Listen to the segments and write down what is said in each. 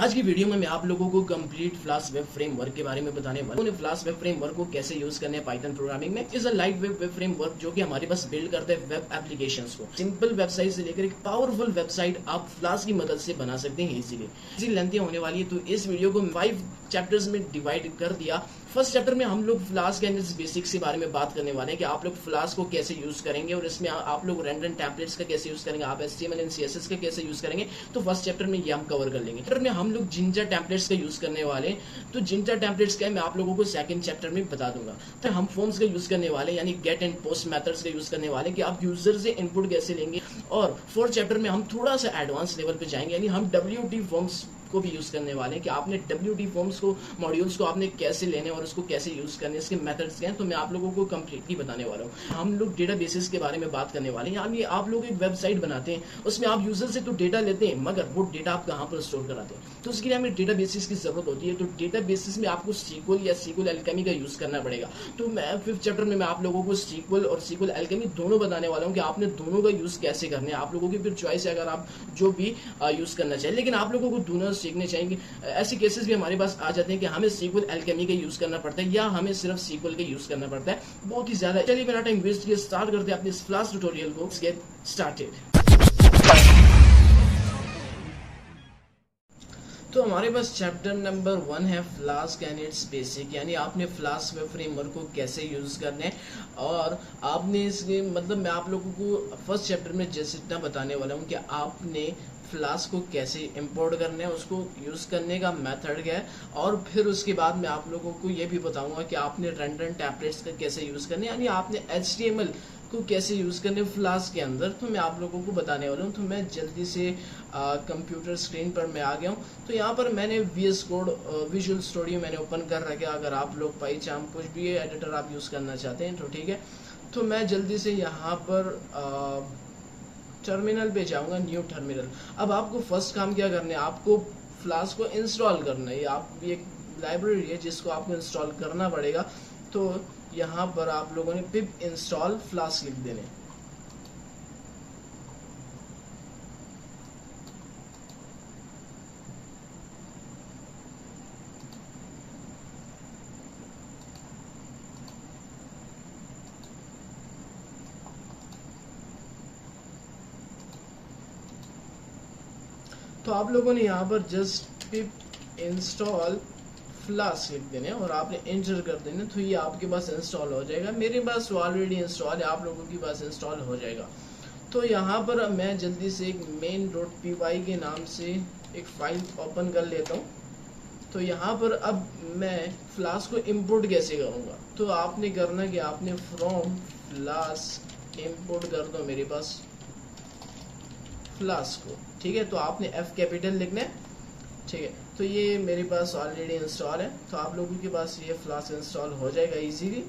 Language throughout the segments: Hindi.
आज की वीडियो में मैं आप लोगों को कंप्लीट फ्लास्क वेब फ्रेमवर्क के बारे में बताने वाला हूं। फ्लास्क वेब फ्रेमवर्क को कैसे यूज करने हैं पाइथन प्रोग्रामिंग में। Is a light web framework जो कि हमारे पास बिल्ड करते हैं वेब एप्लीकेशंस को। सिंपल वेबसाइट से लेकर एक पावरफुल वेबसाइट आप फ्लास्क की मदद से बना सकते हैं इजीली। लेंथी होने वाली है तो इस वीडियो को 5 चैप्टर्स में डिवाइड कर दिया। फर्स्ट चैप्टर में हम लोग फ्लास्क एंड इट्स बेसिक्स के बारे में बात करने वाले हैं कि आप लोग फ्लास्क को कैसे यूज करेंगे और इसमें आप लोग रेंडम टेम्पलेट्स का कैसे यूज करेंगे, आप HTML एंड CSS का कैसे यूज करेंगे। तो फर्स्ट चैप्टर में ये हम कवर कर लेंगे। चैप्टर में हम लोग जिंजा टेम्पलेट्स का यूज करने वाले हैं। तो जिंजा टेम्पलेट्स क्या है मैं आप लोगों को सेकंड चैप्टर में बता दूंगा। तो हम फॉर्म्स का यूज करने वाले यानी गेट एंड पोस्ट मेथड्स का यूज करने वाले कि आप यूजर से इनपुट कैसे लेंगे। और फोर्थ चैप्टर में हम थोड़ा सा एडवांस लेवल पे जाएंगे यानी हम WT फॉर्म्स को भी यूज करने वाले हैं कि आपने WT फॉर्म्स को मॉड्यूल्स को आपने कैसे लेने और उसको कैसे यूज करने, इसके मेथड्स क्या हैं तो मैं आप लोगों को कंप्लीटली बताने वाला हूँ। हम लोग डेटाबेसेस के बारे में बात करने वाले हैं यानी आप लोग एक वेबसाइट बनाते हैं, उसमें आप यूजर से तो डेटा लेते हैं मगर वो डेटा आप कहाँ पर स्टोर कराते हैं। तो उसके लिए हमें डेटाबेसेस की जरूरत होती है। तो डेटाबेसेस में आपको SQL या SQL एल्केमी का यूज करना पड़ेगा। तो मैं फिफ्थ चैप्टर में मैं आप लोगों को SQL और SQL एल्केमी दोनों बताने वाला हूँ कि आपने दोनों का यूज कैसे करना है। आप लोगों की फिर चॉइस है अगर आप जो भी यूज करना चाहिए, लेकिन आप लोगों को दोनों सीखने चाहिए। ऐसे केसेस भी हमारे पास आ जाते हैं कि हमें SQL एल्केमी का यूज करना पड़ता है या हमें सिर्फ SQL का यूज करना पड़ता है, बहुत ही ज्यादा। चलिए बिना टाइम वेस्ट किए स्टार्ट करते हैं अपने इस फ्लास्क ट्यूटोरियल को। Get started. तो हमारे पास चैप्टर नंबर 1 है फ्लास्क एंड इट्स बेसिक यानी आपने फ्लास्क वेब फ्रेमवर्क को कैसे यूज करना है। और आपने इसके मतलब मैं आप लोगों को फर्स्ट चैप्टर में जैसे इतना बताने वाला हूँ कि आपने फ्लास्क को कैसे इंपोर्ट करना है, उसको यूज करने का मेथड क्या है, और फिर उसके बाद मैं आप लोगों को ये भी बताऊंगा कि आपने रेंडम टेम्पलेट्स का कैसे यूज करना है यानी आपने HTML को कैसे यूज करने फ्लास्क के अंदर। तो मैं आप लोगों को बताने वाला हूँ। तो मैं जल्दी से कंप्यूटर स्क्रीन पर मैं आ गया हूँ। तो यहाँ पर मैंने VS कोड विजुअल स्टूडियो मैंने ओपन कर रखा है। अगर आप लोग बाई चांस कुछ भी एडिटर आप यूज करना चाहते हैं तो ठीक है। तो मैं जल्दी से यहाँ पर टर्मिनल पे जाऊंगा, न्यू टर्मिनल। अब आपको फर्स्ट काम क्या करना है, आपको फ्लास्क को इंस्टॉल करना है। आप ये एक लाइब्रेरी है जिसको आपको इंस्टॉल करना पड़ेगा। तो यहाँ पर आप लोगों ने पिप इंस्टॉल फ्लास्क लिख देने। तो आप लोगों ने यहाँ पर जस्ट पिप इंस्टॉल फ्लास्क लिख देने और आपने एंटर कर देने। तो ये आपके पास इंस्टॉल हो जाएगा। मेरे पास ऑलरेडी इंस्टॉल है, आप लोगों के पास इंस्टॉल हो जाएगा। तो यहाँ पर मैं जल्दी से एक main.py के नाम से एक फाइल ओपन कर लेता हूँ। तो यहाँ पर अब मैं फ्लास्क को इंपोर्ट कैसे करूँगा। तो आपने करना कि आपने फ्रॉम फ्लास्क इंपोर्ट कर दो मेरे पास फ्लास्क को, ठीक है। तो आपने F कैपिटल लिखना है, ठीक है। तो ये मेरे पास ऑलरेडी इंस्टॉल है। तो आप लोगों के पास ये फ्लास्क इंस्टॉल हो जाएगा इजीली।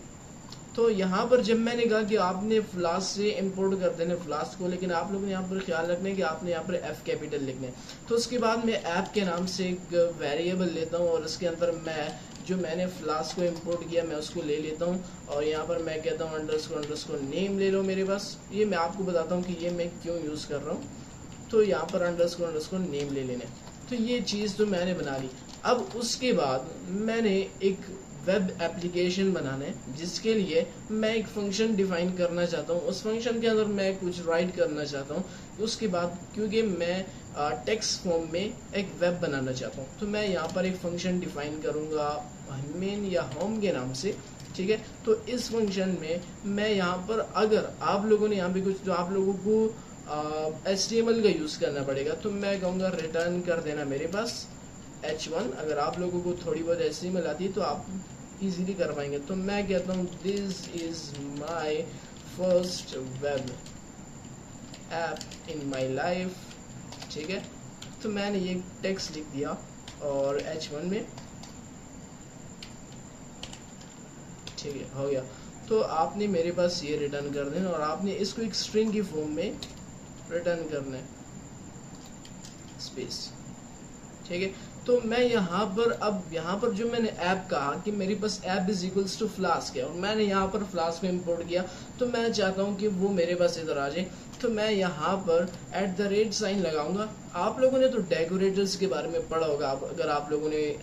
तो यहाँ पर जब मैंने कहा कि आपने फ्लास्क से इंपोर्ट कर देना फ्लास्क को, लेकिन आप लोगों ने यहाँ पर ख्याल रखना है कि आपने यहाँ पर F कैपिटल लिखना है। तो उसके बाद मैं ऐप के नाम से एक वेरिएबल लेता हूँ और इसके अंदर मैं जो मैंने फ्लास्क को इंपोर्ट किया मैं उसको ले लेता हूँ और यहाँ पर मैं कहता हूँ अंडरस्कोर नेम ले लो मेरे पास। ये मैं आपको बताता हूँ कि ये मैं क्यों यूज़ कर रहा हूँ। तो यहाँ पर अंडरस्कोर नेम ले लेने। तो ये चीज़ तो मैंने बना ली। अब उसके बाद मैंने एक वेब एप्लीकेशन बनाना है जिसके लिए मैं एक फंक्शन डिफाइन करना चाहता हूँ। उस फंक्शन के अंदर मैं कुछ राइट करना चाहता हूँ। उसके बाद क्योंकि मैं टेक्स्ट फॉर्म में एक वेब बनाना चाहता हूँ तो मैं यहाँ पर एक फंक्शन डिफाइन करूँगा मेन या होम के नाम से, ठीक है। तो इस फंक्शन में मैं यहाँ पर अगर आप लोगों ने यहाँ पे कुछ जो आप लोगों को HTML का यूज करना पड़ेगा तो मैं कहूँगा रिटर्न कर देना मेरे पास H1। अगर आप लोगों को थोड़ी बहुत HTML आती है तो आप इजीली कर पाएंगे। तो मैं कहता हूँ this is my first web app in my life, ठीक है। तो मैंने ये टेक्स्ट लिख दिया और H1 में, ठीक है, हो गया। तो आपने मेरे पास ये रिटर्न कर देना और आपने इसको एक स्ट्रिंग की फॉर्म में रिटर्न करना है स्पेस, ठीक है। तो मैं यहाँ पर अब यहाँ पर जो मैंने ऐप कहा कि मेरे पास app is equals to flask है और मैंने यहाँ पर फ्लास्क में इंपोर्ट किया तो मैं चाहता हूँ कि वो मेरे पास इधर आ जाए। तो मैं यहाँ पर @ लगाऊंगा। आप लोगों ने तो डेकोरेटर्स के बारे में पढ़ा होगा, अगर आप लोगों ने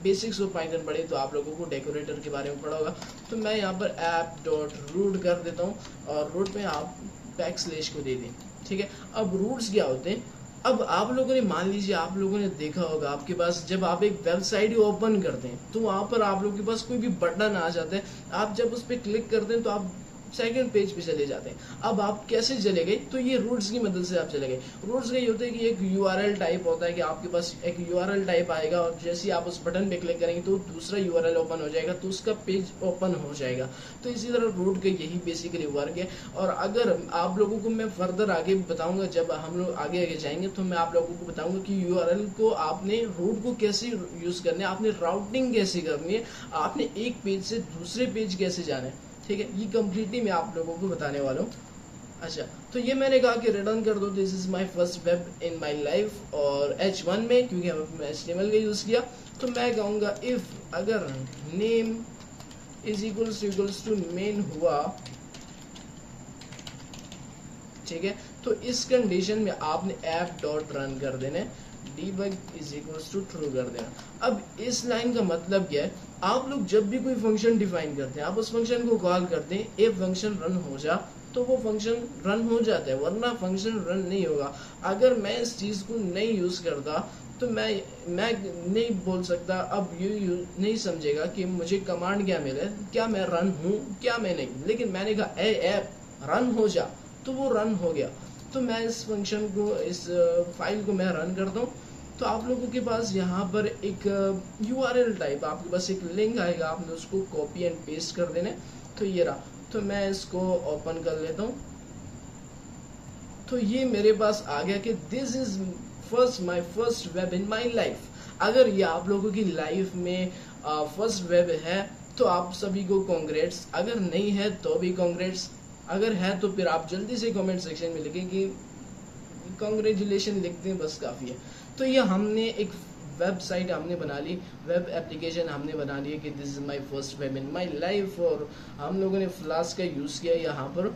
बेसिक्स ऑफ पाइथन पढ़े तो आप लोगों को डेकोरेटर के बारे में पढ़ा होगा। तो मैं यहाँ पर app.root कर देता हूँ और रूट में आप बैकस्लैश को दे दें, ठीक है। अब रूट्स क्या होते हैं, अब आप लोगों ने मान लीजिए आप लोगों ने देखा होगा आपके पास जब आप एक वेबसाइट ओपन करते हैं तो वहां पर आप लोगों के पास कोई भी बटन आ जाता है, आप जब उस पर क्लिक करते हैं तो आप सेकंड पेज पे चले जाते हैं। अब आप कैसे चले गए, तो ये रूट्स की मदद से आप चले गए। रूट्स का ये होता है कि एक URL टाइप होता है कि आपके पास एक URL टाइप आएगा और जैसे ही आप उस बटन पे क्लिक करेंगे तो दूसरा URL ओपन हो जाएगा, तो उसका पेज ओपन हो जाएगा। तो इसी तरह रूट का यही बेसिकली वर्क है। और अगर आप लोगों को मैं फर्दर आगे बताऊंगा, जब हम लोग आगे जाएंगे तो मैं आप लोगों को बताऊंगा कि URL को आपने रूट को कैसे यूज करना है, आपने राउटिंग कैसे करनी है, आपने एक पेज से दूसरे पेज कैसे जाना है, ठीक है। ये कम्प्लीटली मैं आप लोगों को बताने वाला हूँ। अच्छा, तो ये मैंने कहा कि रिटर्न कर दो this is my first web in my life, और H1 में क्योंकि हमने HTML का यूज किया तो मैं कहूँगा इफ अगर name is equals to main हुआ, ठीक है, तो इस कंडीशन में आपने app.run कर देना, debug is equals to true कर देना। अब इस लाइन का मतलब क्या है, आप लोग जब भी कोई फंक्शन डिफाइन करते हैं आप उस फंक्शन को कॉल करते हैं, ए फंक्शन रन हो जा तो वो फंक्शन रन हो जाता है, वरना फंक्शन रन नहीं होगा। अगर मैं इस चीज को नहीं यूज करता तो मैं नहीं बोल सकता, अब यू नहीं समझेगा कि मुझे कमांड क्या मिले, क्या मैं रन हूँ क्या मैं नहीं, लेकिन मैंने कहा ए ऐप रन हो जा तो वो रन हो गया। तो मैं इस फंक्शन को, इस फाइल को मैं रन करता हूँ, तो आप लोगों के पास यहाँ पर एक URL टाइप आपके पास एक लिंक आएगा, आपने उसको कॉपी एंड पेस्ट कर देना। तो ये रहा, तो मैं इसको ओपन कर लेता हूँ। तो ये मेरे पास आ गया कि this is my first web in my life. अगर ये आप लोगों की लाइफ में फर्स्ट वेब है तो आप सभी को कॉन्ग्रेट्स, अगर नहीं है तो भी कॉन्ग्रेट्स, अगर है तो फिर आप जल्दी से कमेंट सेक्शन में लिखें कि कॉन्ग्रेचुलेशन, लिखते हैं बस काफ़ी है। तो ये हमने एक वेबसाइट हमने बना ली, वेब एप्लीकेशन हमने बना ली कि this is my first web in my life, और हम लोगों ने फ्लास्क का यूज़ किया यहाँ पर,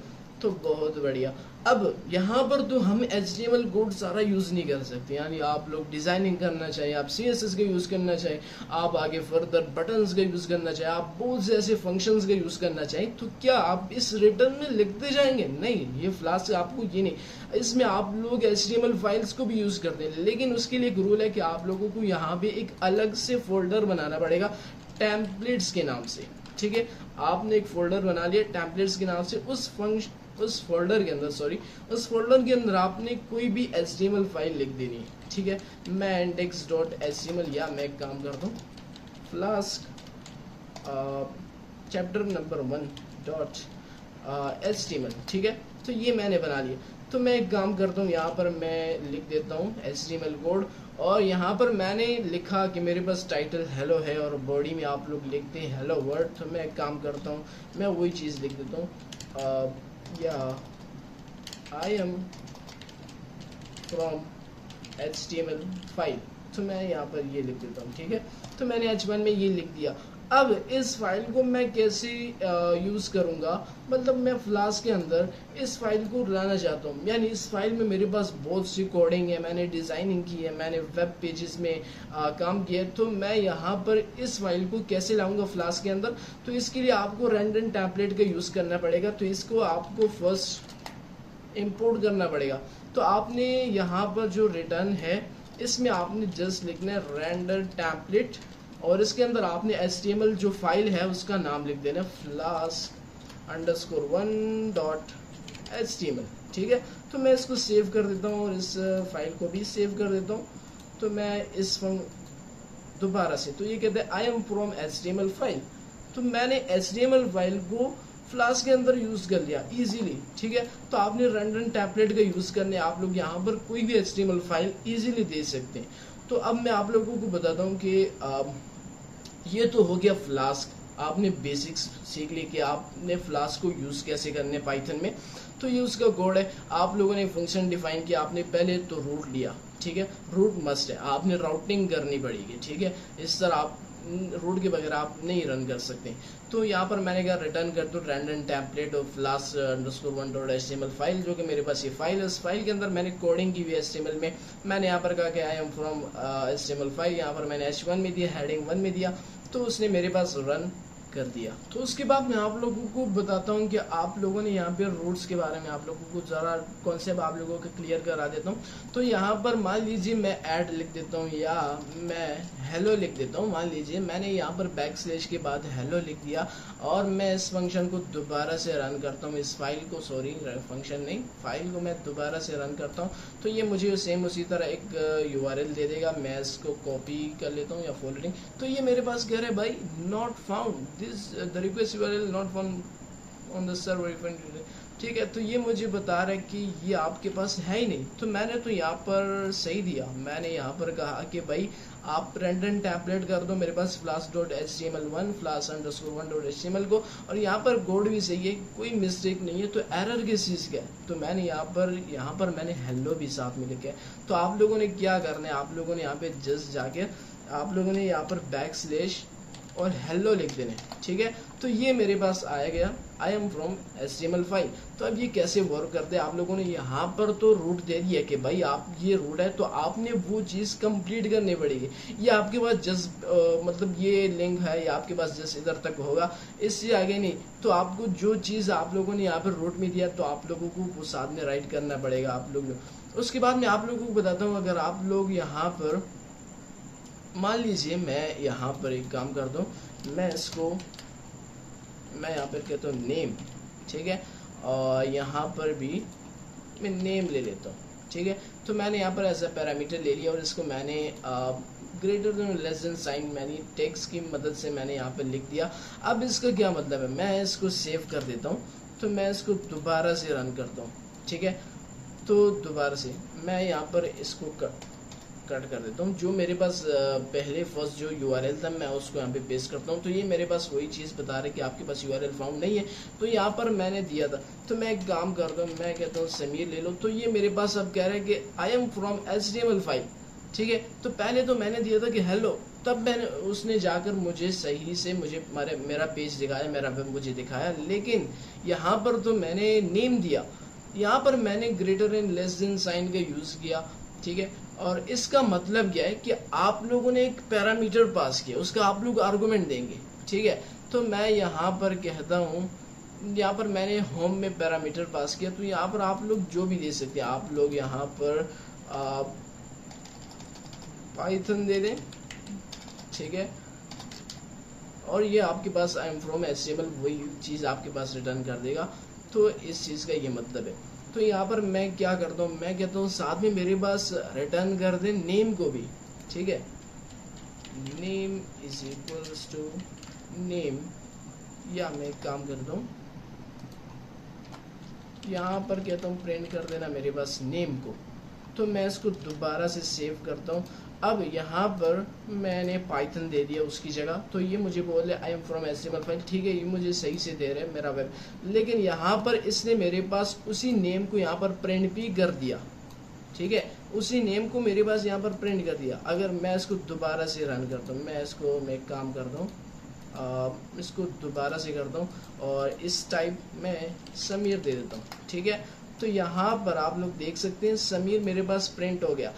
तो बहुत बढ़िया। अब यहाँ पर तो हम HTML कोड सारा यूज नहीं कर सकते, यानी आप लोग डिजाइनिंग करना चाहिए, आप CSS का यूज करना चाहिए, आप आगे फर्दर बटन्स का यूज करना चाहिए, आप बहुत से ऐसे फंक्शंस का यूज करना चाहिए, तो क्या आप इस रिटर्न में लिखते जाएंगे? नहीं, ये फ्लास्क आपको ये नहीं, इसमें आप लोग HTML फाइल्स को भी यूज करते हैं, लेकिन उसके लिए एक रूल है कि आप लोगों को यहाँ पे एक अलग से फोल्डर बनाना पड़ेगा टेम्पलेट्स के नाम से, ठीक है। आपने एक फोल्डर बना लिया टेम्पलेट्स के नाम से, उस फोल्डर के अंदर आपने कोई भी HTML फाइल लिख देनी है, ठीक है। मैं index.html, या मैं एक काम करता हूँ फ्लास्क चैप्टर नंबर 1.html, ठीक है। तो ये मैंने बना लिया। तो मैं एक काम करता हूँ, यहाँ पर मैं लिख देता हूँ HTML कोड, और यहाँ पर मैंने लिखा कि मेरे पास टाइटल हेलो है और बॉडी में आप लोग लिखते हैं हेलो वर्ड। तो मैं एक काम करता हूँ, मैं वही चीज़ लिख देता हूँ, या I am from HTML file. तो मैं यहाँ पर ये लिख देता हूँ, ठीक है। तो मैंने H1 में ये लिख दिया। अब इस फाइल को मैं कैसे यूज़ करूँगा, मतलब मैं फ्लास्क के अंदर इस फाइल को लाना चाहता हूँ, यानी इस फाइल में मेरे पास बहुत सी कोडिंग है, मैंने डिज़ाइनिंग की है, मैंने वेब पेजेस में काम किया है। तो मैं यहाँ पर इस फाइल को कैसे लाऊंगा फ्लास्क के अंदर, तो इसके लिए आपको रैंडम टेम्पलेट का यूज़ करना पड़ेगा। तो इसको आपको फर्स्ट इम्पोर्ट करना पड़ेगा। तो आपने यहाँ पर जो रिटर्न है इसमें आपने जस्ट लिखना है रैंडम टेम्पलेट, और इसके अंदर आपने HTML जो फाइल है उसका नाम लिख देना flask_1.html, ठीक है। तो मैं इसको सेव कर देता हूँ और इस फाइल को भी सेव कर देता हूँ। तो मैं इस दोबारा से, तो ये कहते हैं I am from HTML file. तो मैंने HTML फाइल को फ्लास्क के अंदर यूज कर लिया इजीली, ठीक है। तो आपने रैंडम टेम्पलेट का यूज करने, आप लोग यहाँ पर कोई भी HTML फाइल इजीली दे सकते हैं। तो अब मैं आप लोगों को बताता हूँ कि ये तो हो गया फ्लास्क, आपने बेसिक्स सीख ली कि आपने फ्लास्क को यूज़ कैसे करने पाइथन में। तो ये उसका कोड है, आप लोगों ने फंक्शन डिफाइन किया, आपने पहले तो रूट लिया, ठीक है। रूट मस्ट है, आपने राउटिंग करनी पड़ेगी, ठीक है। इस तरह आप रूट के बगैर आप नहीं रन कर सकते। तो यहाँ पर मैंने कहा रिटर्न कर दो random template of flask_1.html file, जो कि मेरे पास ये फाइल है। इस फाइल के अंदर मैंने कोडिंग की हुई HTML में। मैंने यहाँ पर कहा कि आई एम फ्रॉम HTML5, यहाँ पर मैंने H1 में दिया, हेडिंग 1 में दिया, तो उसने मेरे पास रन कर दिया। तो उसके बाद मैं आप लोगों को बताता हूँ कि आप लोगों ने यहाँ पे रूट्स के बारे में आप लोगों को ज़रा कॉन्सेप्ट आप लोगों को क्लियर करा देता हूँ। तो यहाँ पर मान लीजिए मैं ऐड लिख देता हूँ या मैं हेलो लिख देता हूँ। मान लीजिए मैंने यहाँ पर बैकस्लैश के बाद हेलो लिख दिया और मैं इस फंक्शन को दोबारा से रन करता हूँ, इस फाइल को, सॉरी फंक्शन नहीं, फाइल को मैं दोबारा से रन करता हूँ, तो ये मुझे सेम उसी तरह एक URL दे देगा। मैं इसको कॉपी कर लेता हूँ या फॉरवर्डिंग, तो ये मेरे पास कह रहा है भाई not found the request URL not found on the server event। ठीक है, तो ये मुझे बता रहा है कि ये आपके पास है ही नहीं। तो मैंने तो यहाँ पर सही दिया, मैंने यहाँ पर कहा कि भाई आप रैंडम टेम्पलेट कर दो मेरे पास flask.html1 flask_1.html को, और यहाँ पर कोड भी सही है, कोई मिस्टेक नहीं है। तो एरर किस चीज़ का है? तो मैंने यहाँ पर मैंने हेलो भी साथ में लिखा है। तो आप लोगों ने क्या करना है, आप लोगों ने यहाँ पे जस्ट जाके आप लोगों ने यहाँ पर बैकस्लैश और हेलो लिख देने, ठीक है। तो ये मेरे पास आया गया आई एम फ्रॉम HTML5। तो अब ये कैसे वर्क करते हैं, आप लोगों ने यहाँ पर तो रूट दे दिया कि भाई आप ये रूट है, तो आपने वो चीज़ कंप्लीट करनी पड़ेगी। ये आपके पास जस्ट मतलब ये लिंक है, ये आपके पास जस्ट इधर तक होगा, इससे आगे नहीं। तो आपको जो चीज़ आप लोगों ने यहाँ पर रूट में दिया, तो आप लोगों को वो साथ में राइट करना पड़ेगा आप लोग। उसके बाद मैं आप लोगों को बताता हूँ, अगर आप लोग यहाँ पर मान लीजिए मैं यहाँ पर एक काम करता हूँ, मैं यहाँ पर कहता हूँ नेम, ठीक है, और यहाँ पर भी मैं नेम ले लेता हूँ, ठीक है। तो मैंने यहाँ पर एज अ पैरामीटर ले लिया और इसको मैंने greater than less than sign मैंने टेक्स्ट की मदद से मैंने यहाँ पर लिख दिया। अब इसका क्या मतलब है, मैं इसको सेव कर देता हूँ, तो मैं इसको दोबारा से रन करता हूँ, ठीक है। तो दोबारा से मैं यहाँ पर इसको कट कर देता हूँ। जो मेरे पास पहले फर्स्ट जो URL था मैं उसको यहाँ पे पेस्ट करता हूँ। तो ये मेरे पास वही चीज़ बता रहा है कि आपके पास URL फाउंड नहीं है, तो यहाँ पर मैंने दिया था। तो मैं एक काम करता हूँ, मैं कहता हूँ समीर ले लो। तो ये मेरे पास अब कह रहा है कि आई एम फ्रॉम HTML5, ठीक है। तो पहले तो मैंने दिया था कि हेलो, तब मैंने उसने जाकर मुझे सही से मेरा पेज दिखाया, मेरा वेब मुझे दिखाया। लेकिन यहाँ पर तो मैंने नेम दिया, यहाँ पर मैंने greater than less than sign का यूज़ किया, ठीक है। और इसका मतलब क्या है कि आप लोगों ने एक पैरामीटर पास किया, उसका आप लोग आर्गुमेंट देंगे, ठीक है। तो मैं यहाँ पर कहता हूँ, यहाँ पर मैंने होम में पैरामीटर पास किया, तो यहाँ पर आप लोग जो भी दे सकते हैं, आप लोग यहाँ पर पाइथन दे दें, ठीक है। और ये आपके पास आई एम फ्रॉम HTML वही चीज़ आपके पास रिटर्न कर देगा। तो इस चीज़ का ये मतलब है। तो यहाँ पर मैं क्या करता हूँ, मैं कहता हूँ साथ में मेरे पास रिटर्न कर दे नेम को भी, ठीक है। Name is equals to name, या मैं एक काम करता हूँ, यहाँ पर कहता हूँ प्रिंट कर देना मेरे पास नेम को। तो मैं इसको दोबारा से सेव करता हूँ। अब यहाँ पर मैंने पाइथन दे दिया उसकी जगह, तो ये मुझे बोले आई एम फ्रॉम HTML5, ठीक है, ये मुझे सही से दे रहे हैं मेरा वेब। लेकिन यहाँ पर इसने मेरे पास उसी नेम को यहाँ पर प्रिंट भी कर दिया, ठीक है, उसी नेम को मेरे पास यहाँ पर प्रिंट कर दिया। अगर मैं इसको दोबारा से रन करता हूँ, मैं एक काम करता हूँ, इसको दोबारा से करता हूँ और इस टाइप में समीर दे देता हूँ, ठीक है। तो यहाँ पर आप लोग देख सकते हैं समीर मेरे पास प्रिंट हो गया।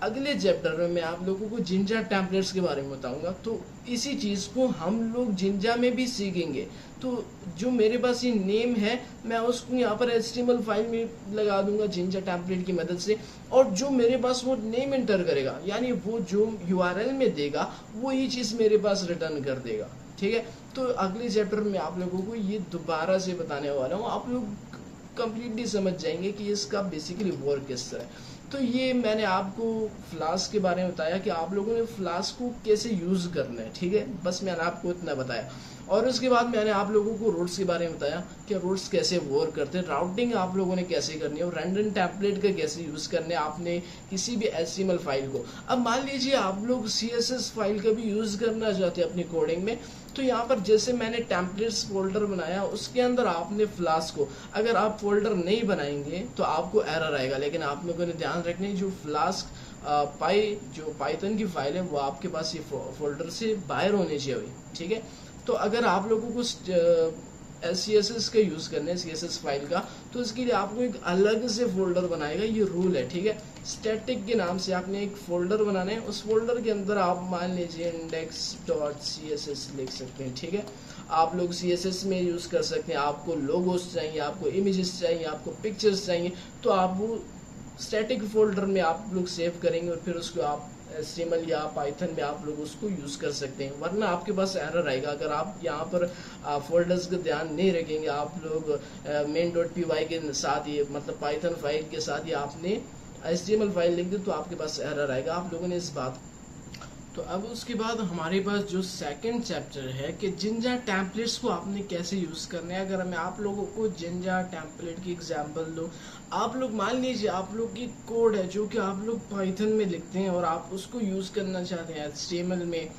अगले चैप्टर में मैं आप लोगों को जिंजा टेम्पलेट्स के बारे में बताऊंगा, तो इसी चीज़ को हम लोग जिंजा में भी सीखेंगे। तो जो मेरे पास ये नेम है मैं उसको यहाँ पर HTML फाइल में लगा दूंगा जिंजा टेम्पलेट की मदद से, और जो मेरे पास वो नेम एंटर करेगा, यानी वो जो URL में देगा वो ये चीज़ मेरे पास रिटर्न कर देगा, ठीक है। तो अगले चैप्टर में आप लोगों को ये दोबारा से बताने वाला हूँ, आप लोग कंप्लीटली समझ जाएंगे कि इसका बेसिकली वर्क किस तरह है। तो ये मैंने आपको फ्लास्क के बारे में बताया कि आप लोगों ने फ्लास्क को कैसे यूज़ करना है, ठीक है, बस मैंने आपको इतना बताया। और उसके बाद मैंने आप लोगों को रूट्स के बारे में बताया कि रूट्स कैसे वर्क करते हैं, राउटिंग आप लोगों ने कैसे करनी है, और रैंडम टेम्पलेट का कैसे यूज़ करना है आपने किसी भी HTML फाइल को। अब मान लीजिए आप लोग CSS फाइल का भी यूज़ करना चाहते हैं अपनी कोडिंग में, तो यहाँ पर जैसे मैंने टेम्पलेट्स फोल्डर बनाया उसके अंदर आपने फ्लास्क को, अगर आप फोल्डर नहीं बनाएंगे तो आपको एरर आएगा। लेकिन आप लोगों ने ध्यान रखना है जो फ्लास्क जो पाइथन की फाइल है वो आपके पास ये फोल्डर से बाहर होनी चाहिए, ठीक है। तो अगर आप लोगों को CSS का यूज करना है, CSS फाइल का, तो इसके लिए आपको एक अलग से फोल्डर बनाएगा, ये रूल है, ठीक है। स्टैटिक के नाम से आपने एक फोल्डर बनाना है, उस फोल्डर के अंदर आप मान लीजिए index.css लिख सकते हैं, ठीक है। आप लोग CSS में यूज कर सकते हैं, आपको लोगोस चाहिए, आपको इमेजेस चाहिए, आपको पिक्चर्स चाहिए, तो आप वो स्टैटिक फोल्डर में आप लोग सेव करेंगे और फिर उसको आप HTML या पाइथन में आप लोग उसको यूज कर सकते हैं। वरना आपके पास एरर आएगा अगर आप यहाँ पर फोल्डर्स का ध्यान नहीं रखेंगे। आप लोग main.py के साथ ये मतलब पाइथन फाइल के साथ ये आपने HTML फाइल लिख दी तो आपके पास एरर आएगा। आप लोगों ने इस बात तो अब उसके बाद हमारे पास जो सेकंड चैप्टर है कि जिंजा टेम्पलेट्स को आपने कैसे यूज करना है। अगर मैं आप लोगों को जिंजा टेम्पलेट की एग्जांपल दूं, आप लोग मान लीजिए आप लोग की कोड है जो कि आप लोग पाइथन में लिखते हैं और आप उसको यूज करना चाहते हैं HTML में,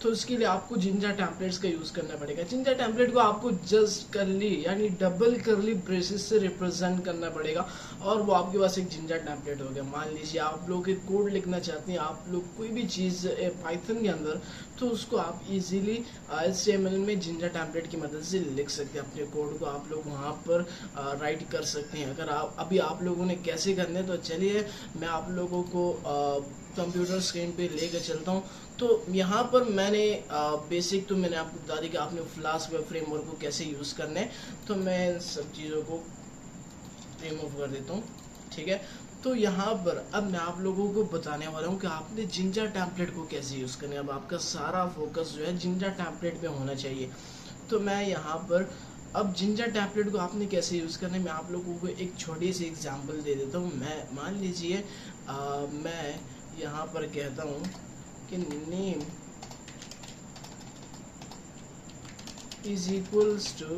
तो उसके लिए आपको जिंजा टेम्पलेट्स का यूज करना पड़ेगा। जिंजा टेम्पलेट को आपको जस्ट करली यानी डबल करली ब्रेसेस से रिप्रेजेंट करना पड़ेगा और वो आपके पास एक जिंजा टेम्पलेट हो गया। मान लीजिए आप लोग एक कोड लिखना चाहते हैं, आप लोग कोई भी चीज पाइथन के अंदर, तो उसको आप इजीली HTML में जिंजा टेम्पलेट की मदद से लिख सकते हैं। अपने कोड को आप लोग वहाँ पर राइट कर सकते हैं। अगर आप लोगों ने कैसे करने हैं, तो चलिए मैं आप लोगों को कंप्यूटर स्क्रीन पे लेकर चलता हूँ। तो यहाँ पर मैंने बेसिक तो मैंने आपको बता दी कि आपने फ्लास्क वेब फ्रेमवर्क को कैसे यूज करना है, तो मैं इन सब चीज़ों को रिमूव कर देता हूँ, ठीक है। तो यहाँ पर अब मैं आप लोगों को बताने वाला हूँ कि आपने जिंजा टेम्पलेट को कैसे यूज करना है। अब आपका सारा फोकस जो है जिंजा टेम्पलेट पे होना चाहिए। तो मैं यहाँ पर अब जिंजा टेम्पलेट को आपने कैसे यूज करना है, मैं आप लोगों को एक छोटी सी एग्जांपल दे देता हूँ। मैं मान लीजिए मैं यहाँ पर कहता हूँ कि नेम इज इक्वल्स टू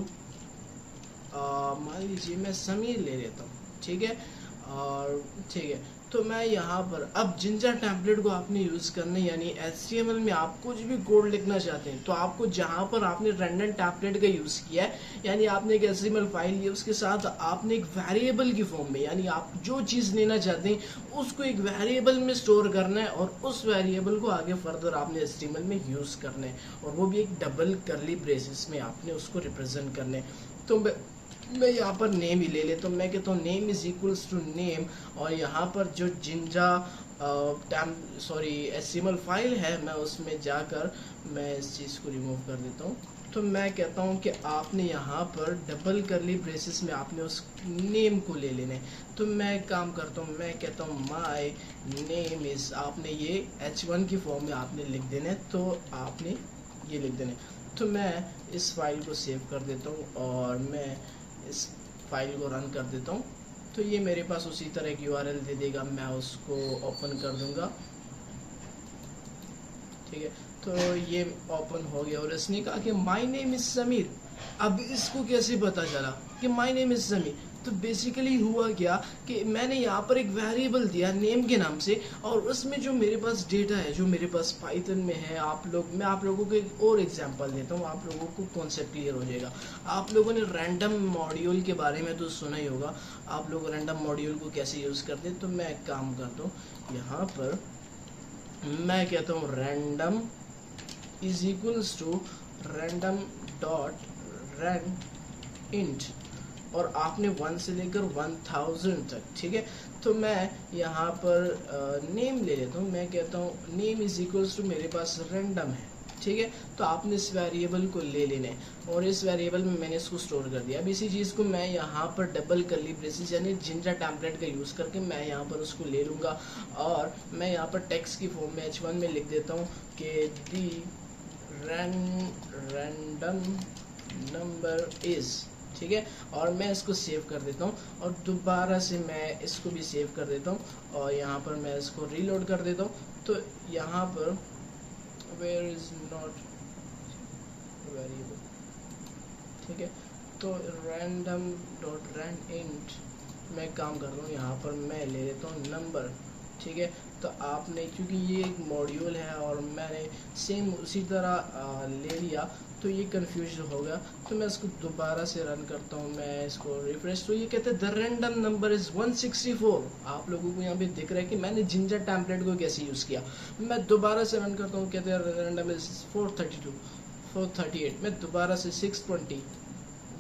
मान लीजिए मैं समीर ले लेता हूँ, ठीक है। और ठीक है, तो मैं यहाँ पर अब जिंजा टेम्पलेट को आपने यूज करना है, यानी HTML में आप कुछ भी कोड लिखना चाहते हैं तो आपको जहाँ पर आपने रैंडम टेम्पलेट का यूज किया है, यानी आपने एक HTML फाइल ली, उसके साथ आपने एक वेरिएबल की फॉर्म में, यानी आप जो चीज लेना चाहते हैं उसको एक वेरिएबल में स्टोर करना है और उस वेरिएबल को आगे फर्दर आपने HTML में यूज करना है और वो भी एक डबल करली ब्रेसेस में आपने उसको रिप्रेजेंट करना है। तो मैं यहाँ पर नेम ही ले लेता हूँ। मैं कहता हूँ name is equals to name और यहाँ पर जो जिंजा HTML फाइल है मैं उसमें जाकर मैं इस चीज़ को रिमूव कर देता हूँ। तो मैं कहता हूँ कि आपने यहाँ पर डबल करली ब्रेसेस में आपने उस नेम को ले लेना है। तो मैं काम करता हूँ, मैं कहता हूँ माय नेम इज, आपने ये H1 की फॉर्म में आपने लिख देना है, तो आपने ये लिख देना है। तो मैं इस फाइल को सेव कर देता हूँ और मैं इस फाइल को रन कर देता हूँ। तो ये मेरे पास उसी तरह एक URL दे देगा, मैं उसको ओपन कर दूंगा, ठीक है। तो ये ओपन हो गया और इसने कहा कि माय नेम इज समीर। अब इसको कैसे पता चला कि माय नेम इज समीर? तो बेसिकली हुआ क्या कि मैंने यहाँ पर एक वेरिएबल दिया नेम के नाम से और उसमें जो मेरे पास डेटा है, जो मेरे पास पाइथन में है, मैं आप लोगों को एक और एग्जांपल देता हूँ, आप लोगों को कॉन्सेप्ट क्लियर हो जाएगा। आप लोगों ने रैंडम मॉड्यूल के बारे में तो सुना ही होगा, आप लोग रैंडम मॉड्यूल को कैसे यूज करते हैं। तो मैं एक काम करता हूँ, यहाँ पर मैं कहता हूँ random is equals to random dot rand int और आपने 1 से लेकर 1000 तक, ठीक है। तो मैं यहाँ पर नेम ले लेता हूँ, मैं कहता हूँ नेम इज इक्वल्स टू मेरे पास रैंडम है, ठीक है। तो आपने इस वेरिएबल को ले लेना है और इस वेरिएबल में मैंने इसको स्टोर कर दिया। अब इसी चीज़ को मैं यहाँ पर डबल करली ब्रेसेस यानी जिंजा टेम्पलेट का यूज़ करके मैं यहाँ पर उसको ले लूँगा और मैं यहाँ पर टेक्स्ट की फॉर्म में H1 में लिख देता हूँ कि दी रैंडम नंबर इज, ठीक है। और मैं इसको सेव कर देता हूँ और दोबारा से मैं इसको भी सेव कर देता हूँ और यहाँ पर मैं इसको रीलोड कर देता हूँ। तो यहाँ पर वेयर इज नॉट वेरिएबल, ठीक है। तो रैंडम डॉट रैंड इंट मैं काम कर रहा हूँ, यहाँ पर मैं ले लेता हूँ नंबर, ठीक है। तो आपने, क्योंकि ये एक मॉड्यूल है और मैंने सेम उसी तरह ले लिया तो ये कंफ्यूज होगा। तो मैं इसको दोबारा से रन करता हूँ, मैं इसको रिफ्रेश, तो ये कहते हैं द रैंडम नंबर इज 164। आप लोगों को यहाँ पे दिख रहा है कि मैंने जिंजर टेम्पलेट को कैसे यूज़ किया। मैं दोबारा से रन करता हूँ, कहते हैं रैंडम इज 432 438। मैं दोबारा से 620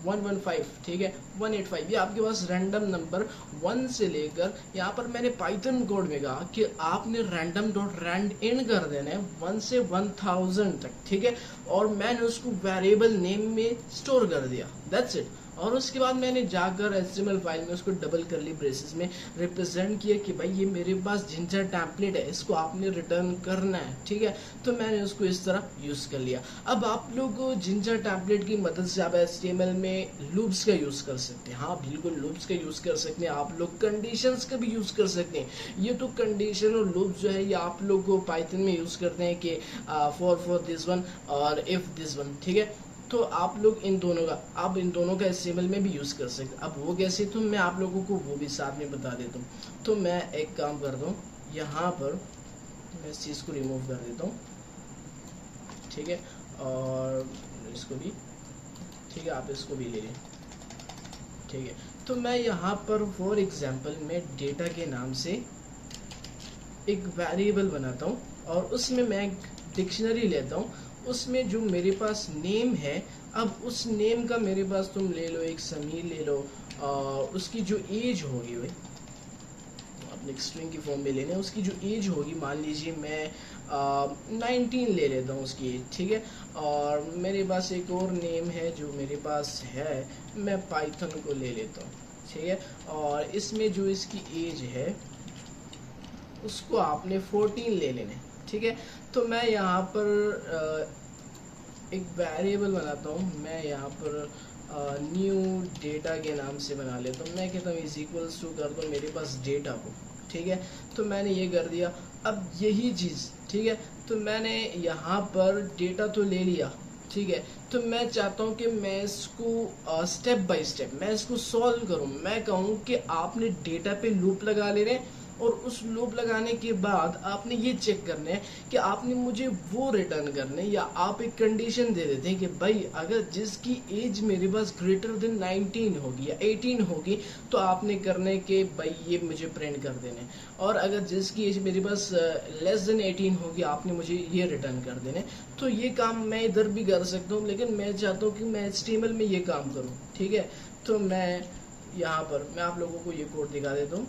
115, ठीक है 185। ये आपके पास रैंडम नंबर 1 से लेकर, यहाँ पर मैंने पाइथन कोड में कहा कि आपने रैंडम डॉट रैंड इन कर देना है 1 से 1000 तक, ठीक है। और मैंने उसको वेरिएबल नेम में स्टोर कर दिया, दैट्स इट। और उसके बाद मैंने जाकर HTML फाइल में उसको डबल करली ब्रेसेस में रिप्रेजेंट किया कि भाई ये मेरे पास जिंजर टेम्पलेट है, इसको आपने रिटर्न करना है, ठीक है। तो मैंने उसको इस तरह यूज कर लिया। अब आप लोग जिंजर टेम्पलेट की मदद से आप HTML में लूप्स का यूज कर सकते हैं। हाँ बिल्कुल लूप्स का यूज कर सकते हैं। आप लोग कंडीशंस का भी यूज कर सकते हैं। ये तो कंडीशन और लूप जो है ये आप लोग को पाइथन में यूज करते हैं कि फॉर दिस वन और इफ दिस वन, ठीक है। तो आप लोग इन दोनों का HTML में भी यूज कर सकते हैं। अब वो कैसे, तो मैं आप लोगों को वो भी साथ में बता देता हूँ। तो मैं एक काम करता हूँ, यहाँ पर मैं इस चीज को रिमूव कर देता हूँ, ठीक है। और इसको भी, ठीक है, आप इसको भी ले लें, ठीक है। तो मैं यहाँ पर फॉर एग्जाम्पल मैं डेटा के नाम से एक वेरिएबल बनाता हूँ और उसमें मैं एक डिक्शनरी लेता हूँ। उसमें जो मेरे पास नेम है, अब उस नेम का मेरे पास तुम ले लो एक समीर ले लो, उसकी जो एज होगी, भाई अपने स्ट्रिंग की फॉर्म में लेने, उसकी जो एज होगी मान लीजिए मैं 19 ले लेता हूँ उसकी एज, ठीक है। और मेरे पास एक और नेम है जो मेरे पास है, मैं पाइथन को ले लेता हूँ, ठीक है। और इसमें जो इसकी एज है उसको आपने 14 ले लेने, ठीक है। तो मैं यहाँ पर एक वेरिएबल बनाता हूँ, मैं यहाँ पर न्यू डेटा के नाम से बना लेता हूँ। मैं कहता हूँ इज इक्वल्स टू कर दो मेरे पास डेटा को, ठीक है। तो मैंने ये कर दिया। अब यही चीज़, ठीक है, तो मैंने यहाँ पर डेटा तो ले लिया, ठीक है। तो मैं चाहता हूँ कि मैं इसको स्टेप बाय स्टेप मैं इसको सॉल्व करूँ। मैं कहूँ कि आपने डेटा पे लूप लगा लेने और उस लूप लगाने के बाद आपने ये चेक करना है कि आपने मुझे वो रिटर्न करने, या आप एक कंडीशन दे देते हैं कि भाई अगर जिसकी एज मेरे पास ग्रेटर देन 19 होगी या 18 होगी तो आपने करने के भाई ये मुझे प्रिंट कर देने, और अगर जिसकी एज मेरे पास लेस देन 18 होगी आपने मुझे ये रिटर्न कर देने। तो ये काम मैं इधर भी कर सकता हूँ, लेकिन मैं चाहता हूँ कि मैं HTML में ये काम करूँ, ठीक है। तो मैं यहाँ पर मैं आप लोगों को ये कोड दिखा देता हूँ,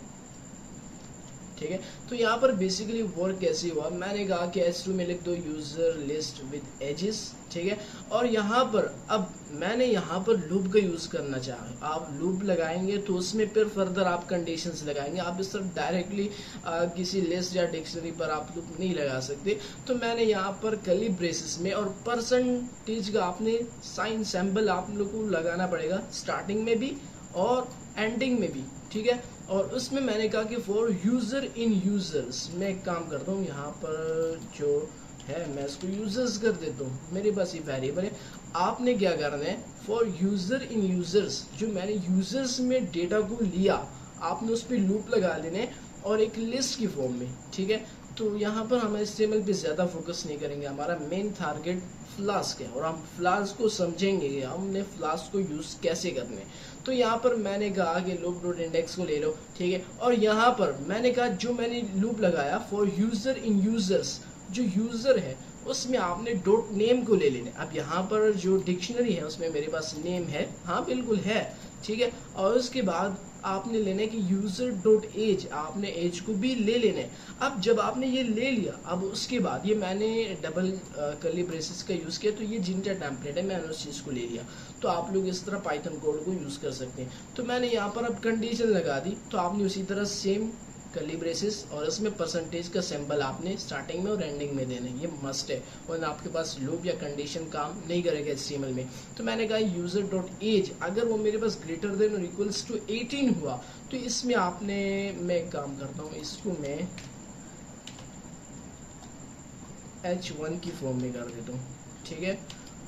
ठीक है। तो यहाँ पर बेसिकली वर्क कैसे हुआ, मैंने कहा कि H2 में लिख दो यूजर लिस्ट विद एजेस, ठीक है। और यहाँ पर अब मैंने यहाँ पर लूप का यूज करना चाहा। आप लूप लगाएंगे तो उसमें फिर फर्दर आप कंडीशंस लगाएंगे, आप इस तरफ डायरेक्टली किसी लिस्ट या डिक्शनरी पर आप लूप नहीं लगा सकते। तो मैंने यहाँ पर कर्ली ब्रेसेस में और परसेंटेज का आपने साइन सिंबल आप लोग को लगाना पड़ेगा, स्टार्टिंग में भी और एंडिंग में भी, ठीक है। और उसमें मैंने कहा कि फॉर यूजर इन यूजर्स, मैं एक काम करता हूँ यहाँ पर जो है मैं इसको यूजर्स कर देता हूँ, मेरे पास ये वेरिएबल है। आपने क्या करना है, फॉर यूजर इन यूजर्स, जो मैंने यूजर्स में डेटा को लिया आपने उस पर लूप लगा लेने और एक लिस्ट की फॉर्म में, ठीक है। तो यहाँ पर हम HTML पे ज़्यादा फोकस नहीं करेंगे, हमारा मेन टारगेट फ्लास्क है और हम फ्लास्क को समझेंगे, हमने फ्लास्क को यूज़ कैसे करने। तो यहाँ पर मैंने कहा कि लूप डॉट इंडेक्स को ले लो, ठीक है। और यहाँ पर मैंने कहा जो मैंने लूप लगाया फॉर यूजर इन यूजर्स, जो यूजर है उसमें आपने डॉट नेम को ले लेना। अब यहाँ पर जो डिक्शनरी है उसमें मेरे पास नेम है, हाँ बिल्कुल है, ठीक है। और उसके बाद आपने लेने की यूजर डॉट एज, आपने एज को भी ले लेने। अब जब आपने ये ले लिया, अब उसके बाद ये मैंने डबल कर्ली ब्रेसेस का यूज किया, तो ये जिंजर टेम्पलेट है, मैंने उस चीज को ले लिया। तो आप लोग इस तरह पाइथन कोड को यूज कर सकते हैं। तो मैंने यहाँ पर अब कंडीशन लगा दी, तो आपने उसी तरह सेम कर्ली ब्रेसेस और इसमें परसेंटेज का सिंबल आपने स्टार्टिंग में और एंडिंग में देना है, ये मस्ट है, वरना आपके पास लूप या कंडीशन काम नहीं करेगा HTML में। तो मैंने कहा यूजर डॉट एज, अगर वो मेरे पास ग्रेटर देन और इक्वल्स टू 18 हुआ तो इसमें आपने, मैं एक काम करता हूँ इसको मैं H1 की फॉर्म में कर देता हूँ, ठीक है।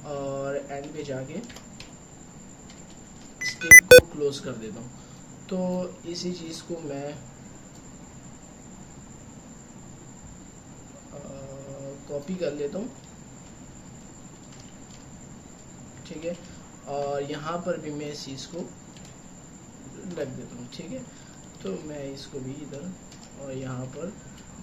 और एंड पे जाके स्टेप को क्लोज कर देता हूँ। तो इसी चीज़ को मैं कॉपी कर लेता हूँ, ठीक है, और यहाँ पर भी मैं इस चीज़ को रख देता हूँ, ठीक है। तो मैं इसको भी इधर और यहाँ पर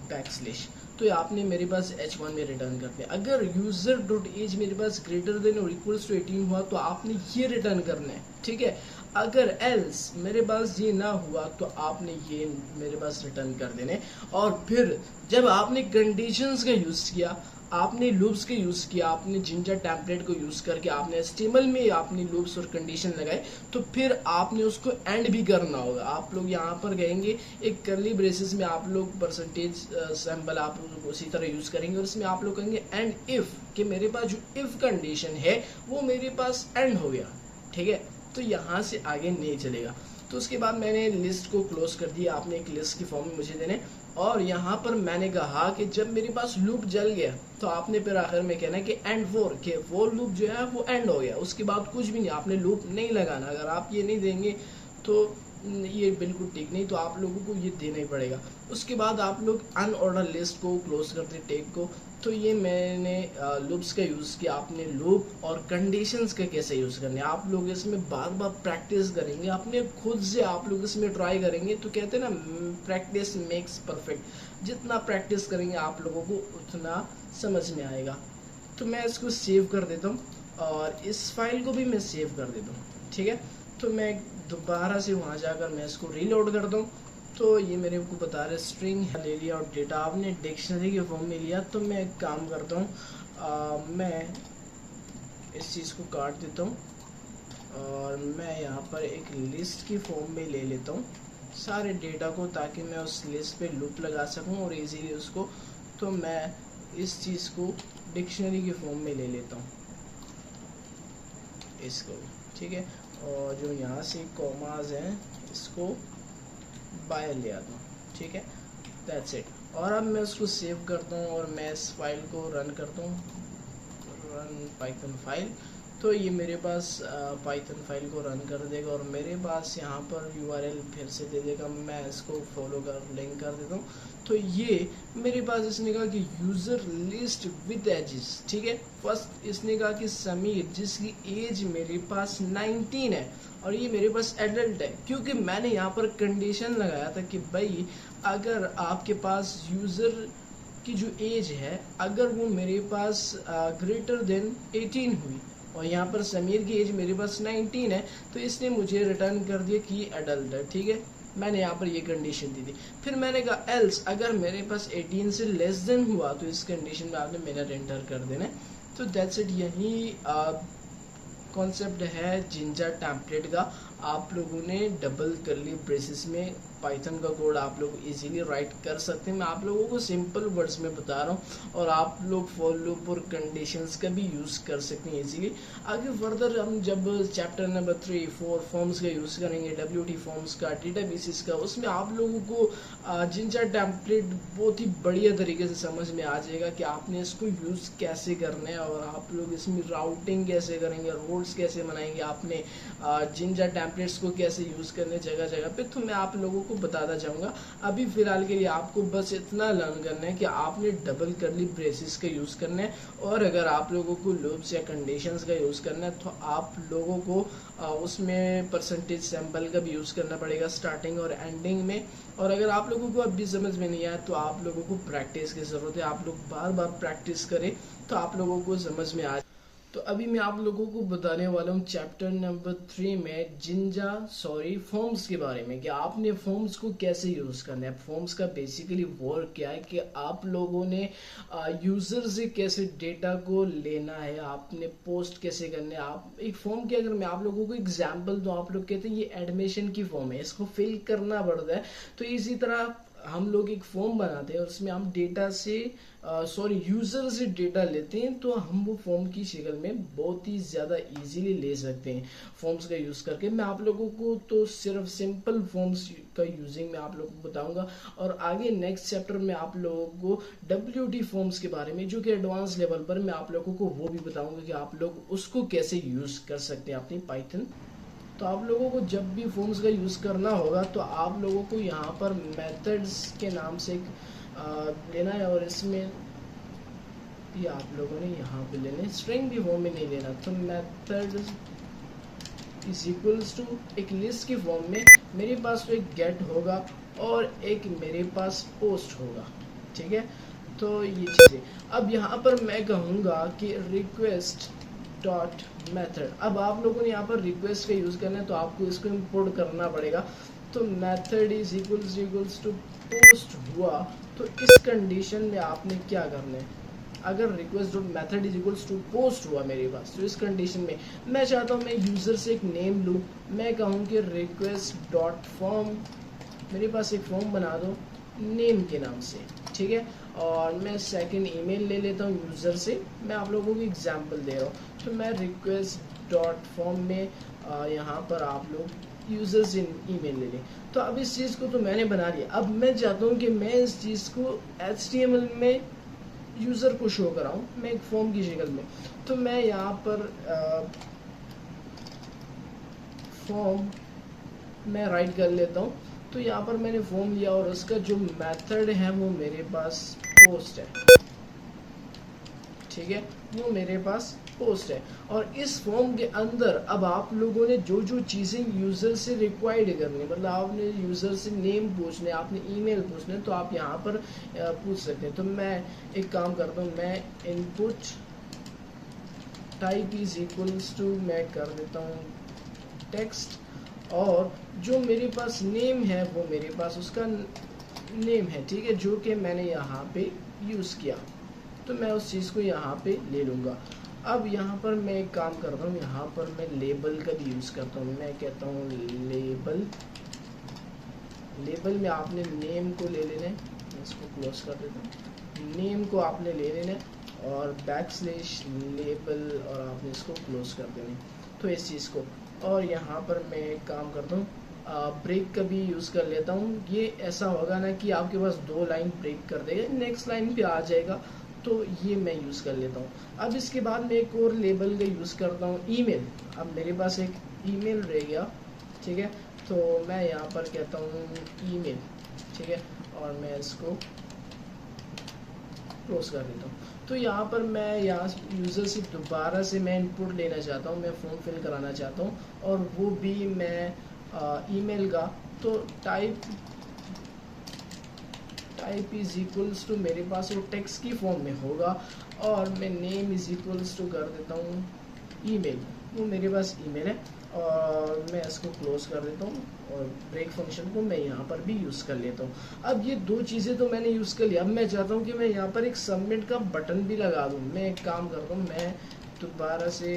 बैकस्लैश, तो ये आपने मेरे पास h1 में रिटर्न कर दिया। अगर यूजर डॉट एज मेरे पास ग्रेटर देन और इक्वल्स टू 18 हुआ तो आपने ये रिटर्न करना है, ठीक है। अगर एल्स मेरे पास ये ना हुआ तो आपने ये मेरे पास रिटर्न कर देने। और फिर जब आपने कंडीशंस का यूज किया, आपने लूप्स के यूज किया, आपने जिंजा टेम्पलेट को यूज करके आपने HTML में आपने लूप्स और कंडीशन लगाए, तो फिर आपने उसको एंड भी करना होगा। आप लोग यहाँ पर कहेंगे एक कर्ली ब्रेसेस में आप लोग परसेंटेज सिंबल आप लोग उसी तरह यूज करेंगे, और इसमें आप लोग कहेंगे एंड इफ, कि मेरे पास जो इफ कंडीशन है वो मेरे पास एंड हो गया, ठीक है। तो यहाँ से आगे नहीं चलेगा। तो उसके बाद मैंने लिस्ट को क्लोज कर दिया, आपने एक लिस्ट की फॉर्म में मुझे देने, और यहाँ पर मैंने कहा कि जब मेरे पास लूप जल गया तो आपने फिर आखिर में कहना है कि एंड फोर, के वो लूप जो है वो एंड हो गया, उसके बाद कुछ भी नहीं, आपने लूप नहीं लगाना। अगर आप ये नहीं देंगे तो ये बिल्कुल ठीक नहीं, तो आप लोगों को ये देना ही पड़ेगा। उसके बाद आप लोग अनऑर्डर लिस्ट को क्लोज करते टैग को। तो ये मैंने लूप्स का यूज़ किया। आपने लूप और कंडीशंस का कैसे यूज़ करने, आप लोग इसमें बार बार प्रैक्टिस करेंगे, अपने खुद से आप लोग इसमें ट्राई करेंगे। तो कहते हैं ना, प्रैक्टिस मेक्स परफेक्ट। जितना प्रैक्टिस करेंगे आप लोगों को उतना समझ में आएगा। तो मैं इसको सेव कर देता हूँ और इस फाइल को भी मैं सेव कर देता हूँ, ठीक है। तो मैं दोबारा से वहाँ जाकर मैं इसको रीलोड करता हूँ। तो ये मेरे को बता रहे स्ट्रिंग ले लिया और डेटा आपने डिक्शनरी के फॉर्म में लिया। तो मैं एक काम करता हूँ, मैं इस चीज़ को काट देता हूँ और मैं यहाँ पर एक लिस्ट की फॉर्म में ले लेता हूँ सारे डेटा को, ताकि मैं उस लिस्ट पे लूप लगा सकूँ और इजीली उसको। तो मैं इस चीज़ को डिक्शनरी के फॉर्म में ले लेता हूँ, इसको, ठीक है। और जो यहाँ से कॉमाज हैं इसको बाहर ले आता हूँ, ठीक है। That's it. और अब मैं उसको सेव करता हूँ और मैं इस फाइल को रन करता हूँ, रन पाइथन फाइल। तो ये मेरे पास पाइथन फाइल को रन कर देगा और मेरे पास यहाँ पर URL फिर से दे देगा। मैं इसको फॉलो कर लिंक कर देता हूँ। तो ये मेरे पास इसने कहा कि यूज़र लिस्ट विद एजेस, ठीक है। फर्स्ट इसने कहा कि समीर, जिसकी एज मेरे पास 19 है और ये मेरे पास एडल्ट है, क्योंकि मैंने यहाँ पर कंडीशन लगाया था कि भाई अगर आपके पास यूज़र की जो एज है अगर वो मेरे पास ग्रेटर देन 18 हुई और यहाँ पर समीर की एज मेरे पास 19 है, तो इसने मुझे रिटर्न कर दिया कि एडल्ट है, ठीक है। मैंने यहाँ पर ये कंडीशन दी थी। फिर मैंने कहा एल्स, अगर मेरे पास 18 से लेस देन हुआ तो इस कंडीशन में आपने मिनट एंटर कर देना है। तो दैट्स इट। यही कॉन्सेप्ट है जिंजा टेम्पलेट का। आप लोगों ने डबल कर्ली ब्रेसेस में पाइथन का कोड आप लोग इजीली राइट कर सकते हैं। मैं आप लोगों को सिंपल वर्ड्स में बता रहा हूँ और आप लोग फॉर लूप और कंडीशंस का भी यूज़ कर सकते हैं इजीली। आगे फर्दर हम जब चैप्टर नंबर 3, 4 फॉर्म्स का यूज़ करेंगे, WT फॉर्म्स का, डेटाबेसिस का, उसमें आप लोगों को जिंजा टेम्पलेट बहुत ही बढ़िया तरीके से समझ में आ जाएगा कि आपने इसको यूज़ कैसे करना है और आप लोग इसमें राउटिंग कैसे करेंगे, रोड्स कैसे बनाएंगे, आपने जिंजा टेम्पलेट्स को कैसे यूज़ करने जगह जगह पे। तो मैं आप लोगों को बताता जाऊंगा। अभी फिलहाल के लिए आपको बस इतना लर्न करना है कि आपने डबल कर्ली ब्रेसेस का यूज़ करना है, और अगर आप लोगों को लूप्स या कंडीशंस का यूज़ करना है तो आप लोगों को उसमें परसेंटेज सिंबल का भी यूज़ करना पड़ेगा स्टार्टिंग और एंडिंग में। और अगर आप लोगों को अभी समझ में नहीं आया तो आप लोगों को प्रैक्टिस की ज़रूरत है। आप लोग बार बार प्रैक्टिस करें तो आप लोगों को समझ में आ। तो अभी मैं आप लोगों को बताने वाला हूँ चैप्टर नंबर 3 में फॉर्म्स के बारे में, कि आपने फॉर्म्स को कैसे यूज़ करना है। फॉर्म्स का बेसिकली वर्क क्या है कि आप लोगों ने यूज़र से कैसे डेटा को लेना है, आपने पोस्ट कैसे करना है। आप एक फॉर्म के, अगर मैं आप लोगों को एग्जाम्पल दूँ, आप लोग कहते हैं ये एडमिशन की फॉर्म है, इसको फिल करना पड़ता है। तो इसी तरह हम लोग एक फॉर्म बनाते हैं और उसमें हम डेटा से यूज़र से डेटा लेते हैं, तो हम वो फॉर्म की शक्ल में बहुत ही ज़्यादा इजीली ले सकते हैं फॉर्म्स का यूज़ करके। मैं आप लोगों को तो सिर्फ सिंपल फॉर्म्स का यूजिंग में आप लोगों को बताऊंगा, और आगे नेक्स्ट चैप्टर में आप लोगों को WT फॉर्म्स के बारे में, जो कि एडवांस लेवल पर मैं आप लोगों को वो भी बताऊंगा कि आप लोग उसको कैसे यूज़ कर सकते हैं अपनी पाइथन। तो आप लोगों को जब भी फॉर्म्स का यूज़ करना होगा तो आप लोगों को यहाँ पर मेथड्स के नाम से लेना है, और इसमें ये आप लोगों ने यहाँ पे लेने, स्ट्रिंग भी फॉर्म में नहीं लेना। तो मेथड इज इक्वल्स टू एक लिस्ट की फॉर्म में मेरे पास तो एक गेट होगा और एक मेरे पास पोस्ट होगा, ठीक है। तो ये चीज़ें अब यहाँ पर मैं कहूँगा कि रिक्वेस्ट डॉट मेथड। अब आप लोगों ने यहाँ पर रिक्वेस्ट का यूज़ करना है तो आपको इसको इंपोर्ट करना पड़ेगा। तो method is equals to post हुआ तो इस कंडीशन में आपने क्या करना है, अगर request dot method is equals to post हुआ मेरे पास तो इस कंडीशन में मैं चाहता हूँ मैं यूज़र से एक नेम लूँ। मैं कहूँ कि रिक्वेस्ट डॉट फॉर्म, मेरे पास एक फॉर्म बना दो नेम के नाम से, ठीक है। और मैं सेकंड ईमेल ले लेता हूँ यूज़र से, मैं आप लोगों को एग्जांपल दे रहा हूँ। तो मैं रिक्वेस्ट डॉट फॉर्म में यहाँ पर आप लोग यूज़र से ईमेल ले लें। तो अब इस चीज़ को तो मैंने बना लिया। अब मैं चाहता हूँ कि मैं इस चीज़ को HTML में यूज़र को शो कराऊँ, मैं एक फॉर्म की शक्ल में। तो मैं यहाँ पर फॉर्म मैं राइट कर लेता हूँ। तो यहाँ पर मैंने फॉर्म लिया और उसका जो मेथड है वो मेरे पास पोस्ट है, ठीक है, वो मेरे पास पोस्ट है। और इस फॉर्म के अंदर अब आप लोगों ने जो जो चीज़ें यूज़र से रिक्वायर्ड करनी, मतलब आपने यूज़र से नेम पूछने, आपने ईमेल पूछने, तो आप यहाँ पर पूछ सकते हैं। तो मैं एक काम करता हूँ, मैं input type is equals to मैं कर देता हूँ टेक्स्ट, और जो मेरे पास नेम है वो मेरे पास उसका नेम है, ठीक है, जो कि मैंने यहाँ पे यूज़ किया। तो मैं उस चीज़ को यहाँ पे ले लूँगा। अब यहाँ पर मैं एक काम करता हूँ, यहाँ पर मैं लेबल का भी यूज़ करता हूँ। मैं कहता हूँ लेबल में आपने नेम को ले लेना है, इसको क्लोज कर देता हूँ। नेम को आपने ले लेना है और बैकस्लैश लेबल और आपने इसको क्लोज कर देना है। तो इस चीज़ को, और यहाँ पर मैं एक काम करता हूँ, ब्रेक का भी यूज़ कर लेता हूँ। ये ऐसा होगा ना कि आपके पास 2 लाइन ब्रेक कर देगा, नेक्स्ट लाइन पे आ जाएगा। तो ये मैं यूज़ कर लेता हूँ। अब इसके बाद मैं एक और लेबल का यूज़ करता हूँ, ईमेल। अब मेरे पास एक ईमेल रह गया, ठीक है। तो मैं यहाँ पर कहता हूँ ईमेल, ठीक है, और मैं इसको क्लोज कर देता हूँ। तो यहाँ पर मैं यहाँ यूज़र से दोबारा से मैं इनपुट लेना चाहता हूँ, मैं फॉर्म फिल कराना चाहता हूँ, और वो भी मैं ईमेल का। तो टाइप इज इक्वल्स टू मेरे पास वो टेक्स्ट की फॉर्म में होगा, और मैं नेम इज इक्वल्स टू कर देता हूँ ईमेल, वो मेरे पास ईमेल है, और मैं इसको क्लोज कर देता हूँ। और ब्रेक फंक्शन को मैं यहाँ पर भी यूज़ कर लेता हूँ। अब ये 2 चीज़ें तो मैंने यूज़ कर लिया। अब मैं चाहता हूँ कि मैं यहाँ पर एक सबमिट का बटन भी लगा दूँ। मैं एक काम करता हूँ, मैं दोबारा से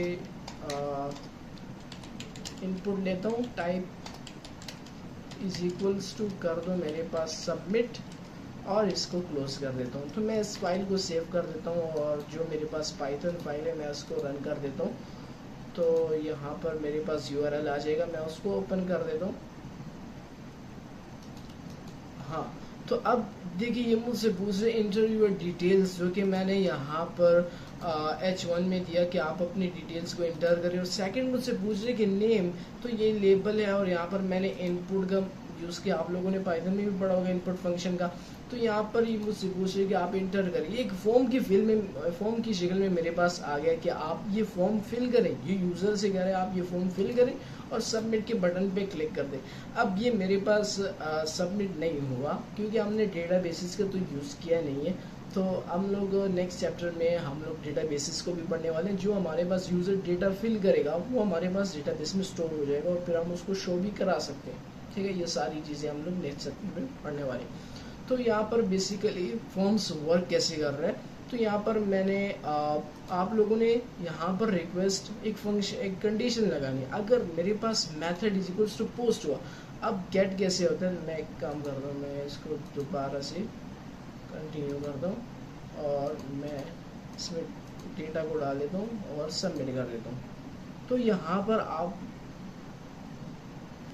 इनपुट लेता हूँ, टाइप इज इक्वल्स टू कर दो मेरे पास सबमिट, और इसको क्लोज कर देता हूँ। तो मैं इस फाइल को सेव कर देता हूँ, और जो मेरे पास पाइथन फाइल है मैं उसको रन कर देता हूँ। तो यहाँ पर मेरे पास URL आ जाएगा, मैं उसको ओपन कर देता हूँ। हाँ, तो अब देखिए ये मुझसे पूछ रहे इंटर योर डिटेल्स, जो कि मैंने यहाँ पर H1 में दिया कि आप अपनी डिटेल्स को इंटर करें। और सेकंड मुझसे पूछ रहे कि नेम, तो ये लेबल है, और यहाँ पर मैंने इनपुट का यूज़ किया। आप लोगों ने पाइथन में भी पढ़ा होगा इनपुट फंक्शन का। तो यहाँ पर ये मुझसे पूछ रहे कि आप इंटर करें। एक फॉर्म की फॉर्म की शक्ल में मेरे पास आ गया कि आप ये फॉर्म फिल करें। ये यूज़र से कह रहे हैं आप ये फॉर्म फिल करें और सबमिट के बटन पे क्लिक कर दें। अब ये मेरे पास सबमिट नहीं हुआ क्योंकि हमने डेटाबेसिस का तो यूज़ किया नहीं है। तो हम लोग नेक्स्ट चैप्टर में हम लोग डेटाबेसिस को भी पढ़ने वाले हैं। जो हमारे पास यूज़र डेटा फिल करेगा वो हमारे पास डेटाबेस में स्टोर हो जाएगा, और फिर हम उसको शो भी करा सकते हैं, ठीक है। ये सारी चीज़ें हम लोग नेक्स्ट चैप्टर में पढ़ने वाले हैं। तो यहाँ पर बेसिकली फॉर्म्स वर्क कैसे कर रहे हैं। तो यहाँ पर मैंने आप लोगों ने यहाँ पर रिक्वेस्ट एक फंक्शन एक कंडीशन लगानी है। अगर मेरे पास method is equals to post हुआ, अब गेट कैसे होता है, मैं एक काम करता हूँ, मैं इसको दोबारा से कंटिन्यू करता हूँ और मैं इसमें डेटा को डाल देता हूँ और सबमिट कर देता हूँ। तो यहाँ पर आप,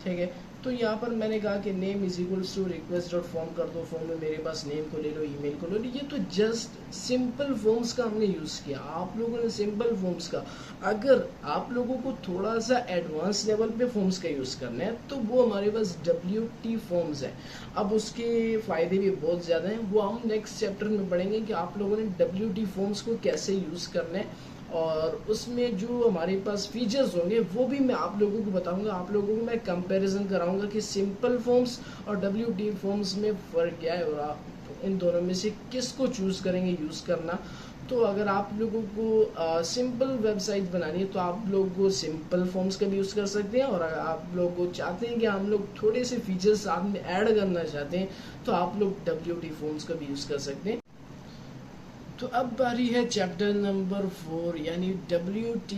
ठीक है, तो यहाँ पर मैंने कहा कि name is equals to request dot form कर दो, फॉर्म में मेरे पास नेम को ले लो, ईमेल को ले लो। ये तो जस्ट सिंपल फॉर्म्स का हमने यूज़ किया, आप लोगों ने सिंपल फॉर्म्स का। अगर आप लोगों को थोड़ा सा एडवांस लेवल पे फॉर्म्स का यूज़ करना है तो वो हमारे पास WT फॉर्म्स है। अब उसके फ़ायदे भी बहुत ज़्यादा हैं, वो हम नेक्स्ट चैप्टर में पढ़ेंगे कि आप लोगों ने WT फॉर्म्स को कैसे यूज़ करना है, और उसमें जो हमारे पास फीचर्स होंगे वो भी मैं आप लोगों को बताऊंगा। आप लोगों को मैं कंपैरिजन कराऊंगा कि सिंपल फॉर्म्स और WT फॉर्म्स में फ़र्क क्या है, और आप इन दोनों में से किसको चूज़ करेंगे यूज़ करना। तो अगर आप लोगों को सिंपल वेबसाइट बनानी है तो आप लोग को सिंपल फॉर्म्स का भी यूज़ कर सकते हैं, और अगर आप लोग को चाहते हैं कि हम लोग थोड़े से फीचर्स साथ में ऐड करना चाहते हैं तो आप लोग WT फॉर्म्स का भी यूज़ कर सकते हैं। तो अब बारी है चैप्टर नंबर 4 यानी WT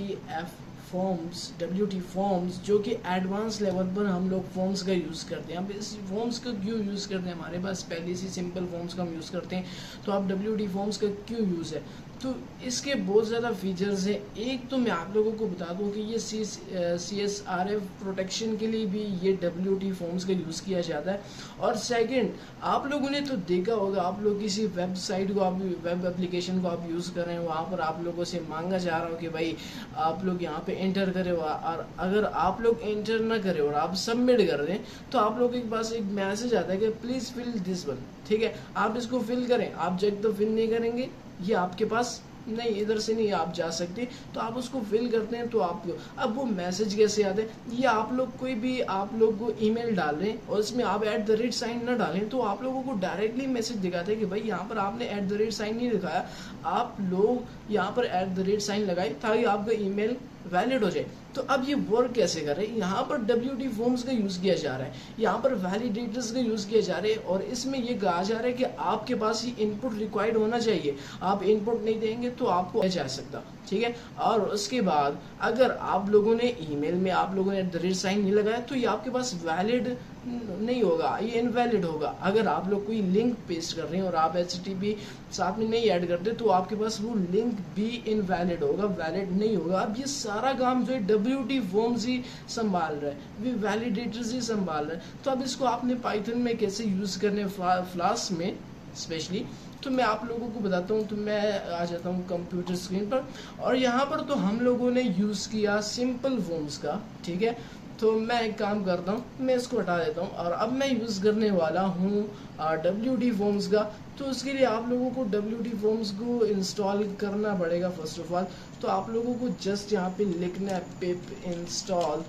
फॉर्म्स, जो कि एडवांस लेवल पर हम लोग फॉर्म्स का यूज़ करते हैं। अब इस फॉर्म्स का क्यों यूज़ करते हैं, हमारे पास पहले से सिंपल फॉर्म्स का हम यूज़ करते हैं, तो अब WT फॉर्म्स का क्यों यूज़ है। तो इसके बहुत ज़्यादा फीचर्स हैं। एक तो मैं आप लोगों को बता दूं कि ये CSRF प्रोटेक्शन के लिए भी ये WT फॉर्म्स का यूज़ किया जाता है। और सेकंड, आप लोगों ने तो देखा होगा, आप लोग किसी वेबसाइट को, आप वेब एप्लीकेशन को आप यूज़ कर रहे हैं, वहाँ पर आप लोगों से मांगा जा रहा हो कि भाई आप लोग यहाँ पे एंटर करें, और अगर आप लोग एंटर ना करें और आप सबमिट कर दें तो आप लोग के पास एक मैसेज आता है कि प्लीज़ फिल दिस वन। ठीक है, आप इसको फिल करें, आप जब तो फिल नहीं करेंगे ये आपके पास नहीं, इधर से नहीं आप जा सकते, तो आप उसको फिल करते हैं तो आपको अब वो मैसेज कैसे आते हैं। ये आप लोग कोई भी आप लोग को ईमेल डाल रहे हैं और इसमें आप @ साइन ना डालें तो आप लोगों को डायरेक्टली मैसेज दिखाते हैं कि भाई यहाँ पर आपने @ साइन नहीं दिखाया, आप लोग यहाँ पर @ साइन लगाए ताकि आपका ईमेल वैलिड हो जाए। तो अब ये वर्क कैसे कर रहे हैं, यहाँ पर WT फॉर्म्स का यूज़ किया जा रहा है, यहाँ पर वैलिडेटर्स का यूज़ किया जा रहा है, और इसमें ये कहा जा रहा है कि आपके पास ये इनपुट रिक्वायर्ड होना चाहिए। आप इनपुट नहीं देंगे तो आपको नहीं जा सकता। ठीक है, और उसके बाद अगर आप लोगों ने ईमेल में आप लोगों ने @ साइन नहीं लगाया तो ये आपके पास वैलिड नहीं होगा, ये इनवैलिड होगा। अगर आप लोग कोई लिंक पेस्ट कर रहे हैं और आप HTTP साथ में नहीं ऐड करते तो आपके पास वो लिंक भी इनवैलिड होगा, वैलिड नहीं होगा। अब ये सारा काम जो है WT फॉर्म्स ही संभाल रहा है, वे वैलिडेटर्स ही संभाल रहे हैं। तो अब इसको आपने पाइथन में कैसे यूज़ करने, फ्लास्क में स्पेशली, तो मैं आप लोगों को बताता हूँ। तो मैं आ जाता हूँ कंप्यूटर स्क्रीन पर, और यहाँ पर तो हम लोगों ने यूज़ किया सिंपल फॉर्म्स का। ठीक है, तो मैं एक काम करता हूँ, मैं इसको हटा देता हूँ, और अब मैं यूज़ करने वाला हूँ WT फॉर्म्स का। तो उसके लिए आप लोगों को WT फॉर्म्स को इंस्टॉल करना पड़ेगा फर्स्ट ऑफ ऑल। तो आप लोगों को जस्ट यहाँ पे लिखना है पिप इंस्टॉल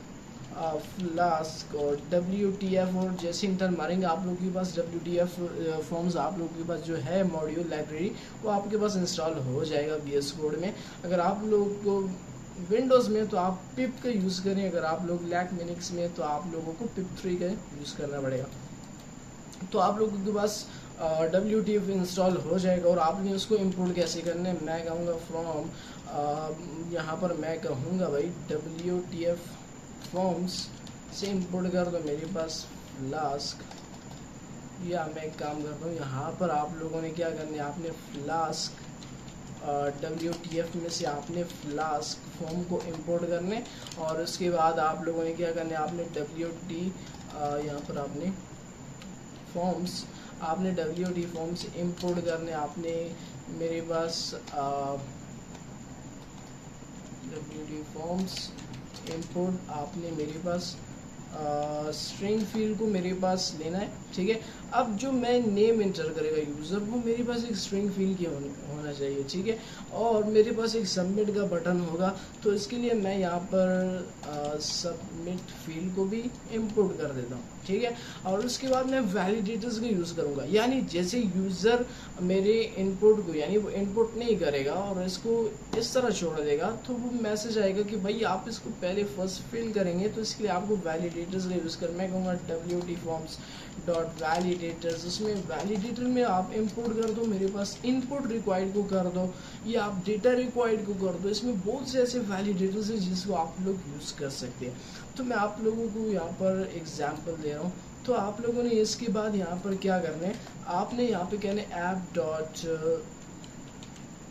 फ्लास्क और WTF, और जैसे इंटर मारेंगे आप लोगों के पास WTF फॉर्म्स आप लोगों के पास जो है मॉड्यूल लाइब्रेरी वो आपके पास इंस्टॉल हो जाएगा VS कोड में। अगर आप लोग को विंडोज़ में तो आप पिप का यूज़ करें, अगर आप लोग लिनक्स में तो आप लोगों को PIP3 का यूज़ करना पड़ेगा। तो आप लोगों के पास WTF इंस्टॉल हो जाएगा, और आपने उसको इंपोर्ट कैसे करना है, मैं कहूँगा फ्रॉम यहाँ पर मैं कहूँगा भाई WTF फॉर्म्स से इंपोर्ट कर दो मेरे पास फ्लास्क, या मैं एक काम करता हूँ, यहाँ पर आप लोगों ने क्या करना है, आपने फ्लास्क WTF में से आपने फ्लास्क फॉर्म को इंपोर्ट करने, और उसके बाद आप लोगों ने क्या करना है, आपने WT यहाँ पर आपने फॉर्म्स, आपने WT फॉर्म्स इंपोर्ट करने, आपने मेरे पास WT फॉर्म्स इंपोर्ट, आपने मेरे पास स्ट्रिंग फील्ड को मेरे पास लेना है। ठीक है, अब जो मैं नेम इंटर करेगा यूज़र वो मेरे पास एक स्ट्रिंग फील्ड की होना चाहिए। ठीक है, और मेरे पास एक सबमिट का बटन होगा, तो इसके लिए मैं यहाँ पर सबमिट फील्ड को भी इंपोर्ट कर देता हूँ। ठीक है, और उसके बाद मैं वैलिडेटर्स का यूज़ करूँगा, यानी जैसे यूज़र मेरे इनपुट को, यानी वो इनपुट नहीं करेगा और इसको इस तरह छोड़ देगा, तो वो मैसेज आएगा कि भाई आप इसको पहले फर्स्ट फिल करेंगे, तो इसके लिए आपको वैलिडेटर्स का यूज़ कर, मैं कहूँगा WT फॉर्म्स डॉट वैलिडेटर्स। उसमें वैलिडेटर में आप इंपोर्ट कर दो, मेरे पास इनपुट रिक्वायर्ड को कर दो, या आप डेटा रिक्वायर्ड को कर दो। इसमें बहुत से ऐसे वैलिडेटर्स हैं जिसको आप लोग यूज़ कर सकते हैं। तो मैं आप लोगों को यहाँ पर एग्जाम्पल दे रहा हूँ। तो आप लोगों ने इसके बाद यहाँ पर क्या करना है, आपने यहाँ पे कहना है ऐप डॉट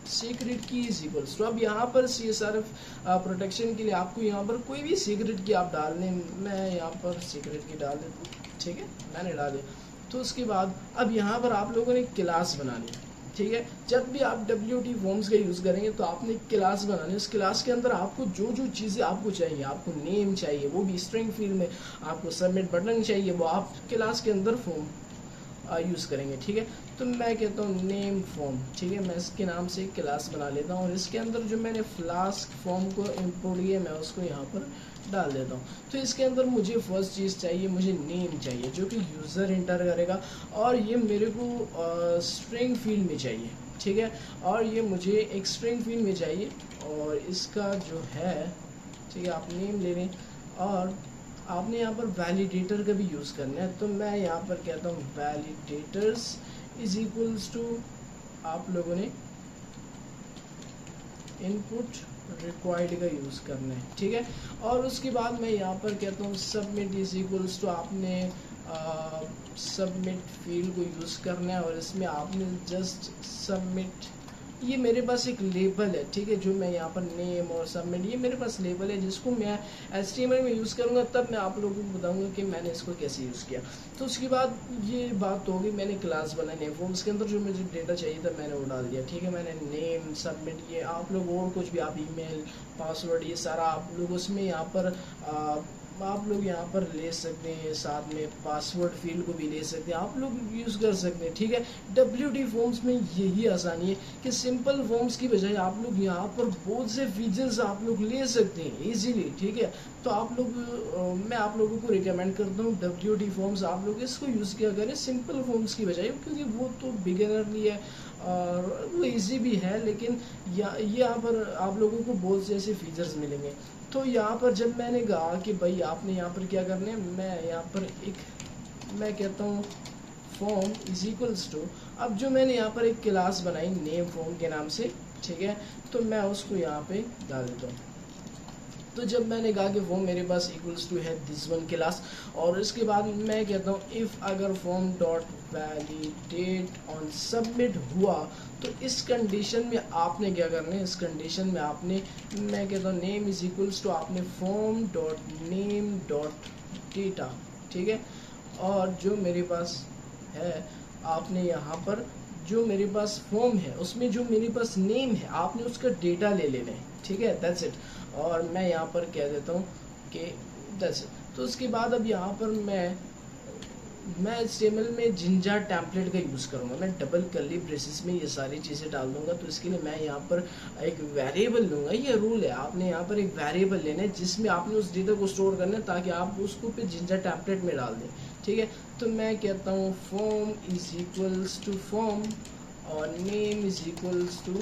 सीक्रेट की इज इक्वल्स टू, अब यहाँ पर CSRF प्रोटेक्शन के लिए आपको यहाँ पर कोई भी सीक्रेट की आप डाल लें, मैं यहाँ पर सीक्रेट की डाल देता हूँ, ठीक है, मैंने डाल दिया। तो उसके बाद अब यहाँ पर आप लोगों ने क्लास बनानी है, ठीक है। जब भी आप WT फॉर्म्स का यूज़ करेंगे तो आपने क्लास बनानी है, उस क्लास के अंदर आपको जो जो चीज़ें आपको चाहिए, आपको नेम चाहिए वो भी स्ट्रिंग फील्ड में, आपको सबमिट बटन चाहिए वो आप क्लास के अंदर फॉर्म यूज़ करेंगे, ठीक है। तो मैं कहता हूँ नेम फॉर्म, ठीक है, मैं इसके नाम से एक क्लास बना लेता हूँ और इसके अंदर जो मैंने फ्लास्क फॉर्म को इंपोर्ट किया मैं उसको यहाँ पर डाल देता हूँ। तो इसके अंदर मुझे फर्स्ट चीज़ चाहिए, मुझे नेम चाहिए जो कि यूज़र इंटर करेगा और ये मेरे को स्ट्रिंग फील्ड में चाहिए, ठीक है, और ये मुझे एक स्ट्रिंग फील्ड में चाहिए और इसका जो है, ठीक है, आप नेम ले लें और आपने यहाँ पर वैलिडेटर का भी यूज़ करना है। तो मैं यहाँ पर कहता हूँ वैलिडेटर्स इज इक्वल्स टू, आप लोगों ने इनपुट रिक्वायर्ड का यूज़ करना है, ठीक है। और उसके बाद मैं यहाँ पर कहता हूँ सबमिट इज इक्वल्स टू, आपने सबमिट फील्ड को यूज़ करना है और इसमें आपने जस्ट सबमिट, ये मेरे पास एक लेबल है, ठीक है, जो मैं यहाँ पर नेम और सबमिट, ये मेरे पास लेबल है जिसको मैं HTML में यूज़ करूँगा, तब मैं आप लोगों को बताऊँगा कि मैंने इसको कैसे यूज़ किया। तो उसके बाद ये बात होगी, मैंने क्लास बनाई नेम फॉर्म्स के अंदर जो मुझे डेटा चाहिए था मैंने वो डाल दिया, ठीक है, मैंने नेम सबमिट, ये आप लोग और कुछ भी आप ईमेल पासवर्ड ये सारा आप लोग उसमें यहाँ पर आप लोग यहाँ पर ले सकते हैं, साथ में पासवर्ड फील्ड को भी ले सकते हैं, आप लोग यूज़ कर सकते हैं, ठीक है। WT फॉर्म्स में यही आसानी है कि सिंपल फॉर्म्स की बजाय आप लोग यहाँ पर बहुत से फीचर्स आप लोग ले सकते हैं इजीली, ठीक है। तो आप लोग मैं आप लोगों को रिकमेंड करता हूँ WT फॉर्म्स आप लोग इसको यूज़ किया करें सिंपल फॉर्म्स की बजाय, क्योंकि वो तो बिगिनरली है और वो इजी भी है, लेकिन यहाँ पर आप लोगों को बहुत से ऐसे फीचर्स मिलेंगे। तो यहाँ पर जब मैंने कहा कि भाई आपने यहाँ पर क्या करना है, मैं यहाँ पर मैं कहता हूँ फॉर्म इज इक्वल्स टू, अब जो मैंने यहाँ पर एक क्लास बनाई नेम फॉर्म के नाम से, ठीक है, तो मैं उसको यहाँ पे डाल देता हूँ। तो जब मैंने कहा कि फॉर्म मेरे पास इक्वल्स टू है दिस वन क्लास, और इसके बाद मैं कहता हूँ इफ़ अगर form dot validate on submit हुआ तो इस कंडीशन में आपने क्या करना है, इस कंडीशन में आपने, मैं कहता हूँ नेम इज इक्वल्स टू, आपने form dot name dot data, ठीक है, और जो मेरे पास है आपने यहाँ पर जो मेरे पास फॉर्म है उसमें जो मेरे पास नेम है आपने उसका डेटा ले लेना है, ठीक है, दैट्स इट। और मैं यहाँ पर कह देता हूँ कि दैट्स इट। तो उसके बाद अब यहाँ पर मैं HTML में जिंजा टेम्पलेट का यूज़ करूँगा, मैं डबल कर्ली ब्रेसेस में ये सारी चीज़ें डाल दूंगा। तो इसके लिए मैं यहाँ पर एक वेरिएबल लूँगा, ये रूल है, आपने यहाँ पर एक वेरिएबल लेना है जिसमें आपने उस डेटा को स्टोर करना है ताकि आप उसको फिर जिंजा टेम्पलेट में डाल दें, ठीक है। तो मैं कहता हूँ form is equals to form और name is equals to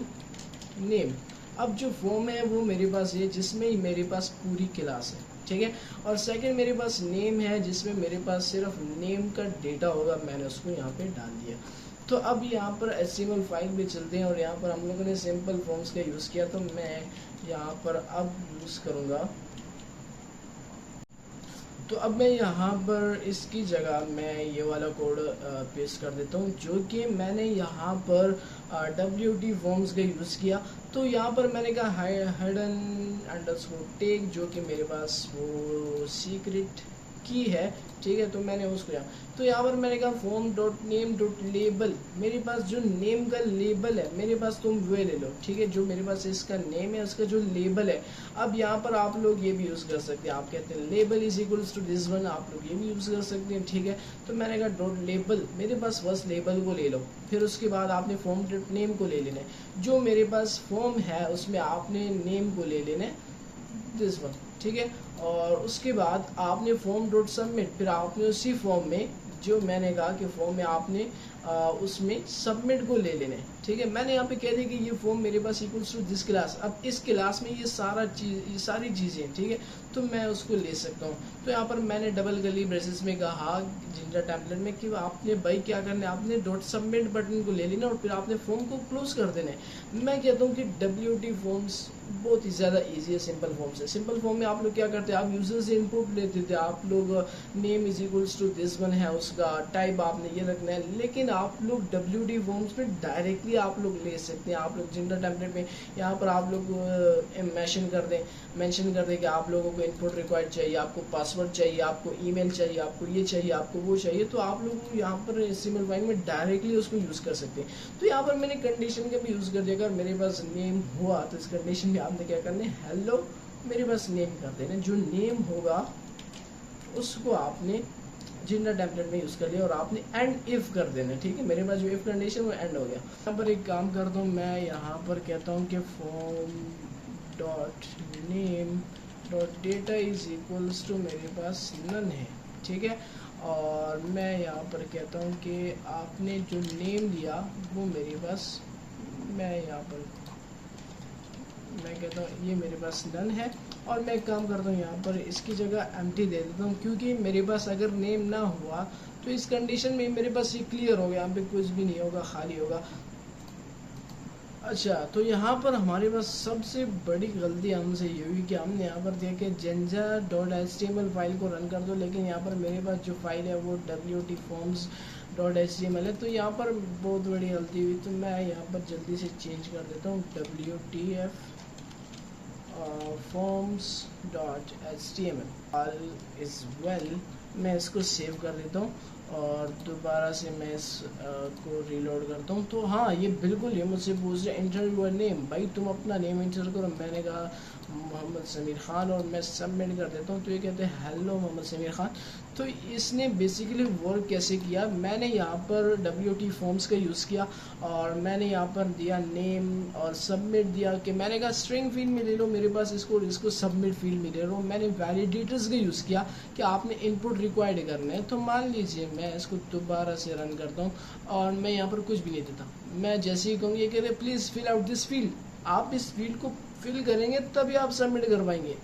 name. अब जो फॉर्म है वो मेरे पास है जिसमें मेरे पास पूरी क्लास है, ठीक है, और सेकंड मेरे पास नेम है जिसमें मेरे पास सिर्फ नेम का डेटा होगा, मैंने उसको यहाँ पे डाल दिया। तो अब यहाँ पर HTML फाइल पे चलते हैं और यहाँ पर हम लोगों ने सिंपल फॉर्म्स का यूज़ किया, तो मैं यहाँ पर अब यूज़ करूँगा, तो अब मैं यहाँ पर इसकी जगह मैं ये वाला कोड पेस्ट कर देता हूँ जो कि मैंने यहाँ पर WT फॉर्म्स का यूज़ किया। तो यहाँ पर मैंने कहा हिडन अंडरस्कोर टेक जो कि मेरे पास वो सीक्रेट की है, ठीक है, तो मैंने उसको तो यहाँ पर मैंने कहा form dot name dot label, मेरे पास जो नेम का लेबल है मेरे पास तुम वो ले लो, ठीक है, जो मेरे पास इसका नेम है उसका जो लेबल है। अब यहाँ पर आप लोग ये भी यूज़ कर सकते हैं, आप कहते हैं label is equals to this one, आप लोग ये भी यूज़ कर सकते हैं, ठीक है। तो मैंने कहा डॉट लेबल, मेरे पास फर्स्ट लेबल को ले लो, फिर उसके बाद आपने फॉर्म डॉट नेम को ले लेना है, जो मेरे पास फॉर्म है उसमें आपने नेम को ले लेना है दिस वन, ठीक है, और उसके बाद आपने फॉर्म डॉट सबमिट, फिर आपने उसी फॉर्म में जो मैंने कहा कि फॉर्म में आपने उसमें सबमिट को ले लेना है, ठीक है। मैंने यहाँ पे कह दिया कि ये फॉर्म मेरे पास इक्वल्स टू दिस क्लास, अब इस क्लास में ये सारी चीज़ें, ठीक है, तो मैं उसको ले सकता हूँ। तो यहाँ पर मैंने डबल कर्ली ब्रेसेस में कहा जिंजा टेम्पलेट में कि आपने भाई क्या करना है, आपने डॉट सबमिट बटन को ले लेना और फिर आपने फॉर्म को क्लोज कर देना है। मैं कहता हूँ कि WT फॉर्म्स बहुत ही ज़्यादा ईजी है सिंपल फॉर्म से। सिंपल फॉर्म में आप लोग क्या करते हैं, आप यूजर से इनपुट लेते थे, आप लोग name is equals to this one है, उसका टाइप आपने ये रखना है, लेकिन आप लोग WD फॉर्म्स में डायरेक्टली आप लोग ले सकते हैं। आप लोग जिंडर टेम्पलेट में यहाँ पर आप लोग मेंशन कर दें कि आप लोगों को इनपुट रिक्वायर्ड चाहिए, आपको पासवर्ड चाहिए, आपको ईमेल चाहिए, आपको ये चाहिए, आपको वो चाहिए, तो आप लोग यहाँ पर HTML फाइल में डायरेक्टली उसको यूज़ कर सकते हैं। तो यहाँ पर मैंने कंडीशन का भी यूज़ कर दिया। अगर मेरे पास नेम हुआ तो इस कंडीशन में आपने क्या करना है, हेलो मेरे पास नेम कर देना। जो नेम होगा उसको आपने जिंडर टेम्पलेट में यूज़ कर लिया और आपने एंड इफ कर देना। ठीक है, मेरे पास जो इफ कंडीशन वो एंड हो गया। यहाँ पर एक काम करता हूँ, मैं यहाँ पर कहता हूँ कि form dot name dot data is equals to मेरे पास नन है। ठीक है, और मैं यहाँ पर कहता हूँ कि आपने जो नेम दिया वो मेरे पास, मैं यहाँ पर मैं कहता हूँ ये मेरे पास नन है। और मैं एक काम करता हूँ, यहाँ पर इसकी जगह एम्प्टी दे देता हूँ, क्योंकि मेरे पास अगर नेम ना हुआ तो इस कंडीशन में मेरे पास ये क्लियर हो गया, यहाँ पे कुछ भी नहीं होगा, खाली होगा। अच्छा, तो यहाँ पर हमारे पास सबसे बड़ी गलती हमसे ये हुई कि हमने यहाँ पर दिया कि jinja.html फाइल को रन कर दो, लेकिन यहाँ पर मेरे पास जो फाइल है वो wt forms.html है। तो यहाँ पर बहुत बड़ी गलती हुई, तो मैं यहाँ पर जल्दी से चेंज कर देता हूँ wtf forms.html all is well। मैं इसको सेव कर देता हूँ और दोबारा से मैं इस को रीलोड करता हूँ। तो हाँ, ये बिल्कुल ये मुझसे पूछ रहे इंटर यूर नेम, भाई तुम अपना नेम इंटर करो। मैंने कहा मोहम्मद समीर खान और मैं सबमिट कर देता हूँ। तो ये कहते हैं हेलो मोहम्मद समीर खान। तो इसने बेसिकली वर्क कैसे किया, मैंने यहाँ पर WT फॉर्म्स का यूज़ किया और मैंने यहाँ पर दिया नेम और सबमिट दिया कि मैंने कहा स्ट्रिंग फील्ड में ले लो मेरे पास इसको सबमिट फील्ड में ले लो। मैंने वैलिडेटर्स का यूज़ किया कि आपने इनपुट रिक्वायर्ड करना है। तो मान लीजिए मैं इसको दोबारा से रन करता हूँ और मैं यहाँ पर कुछ भी नहीं देता। मैं जैसे ही कहूँगी, ये कहते हैं please fill out this field, आप इस फील्ड को फिल करेंगे तभी आप सबमिट कर पाएंगे।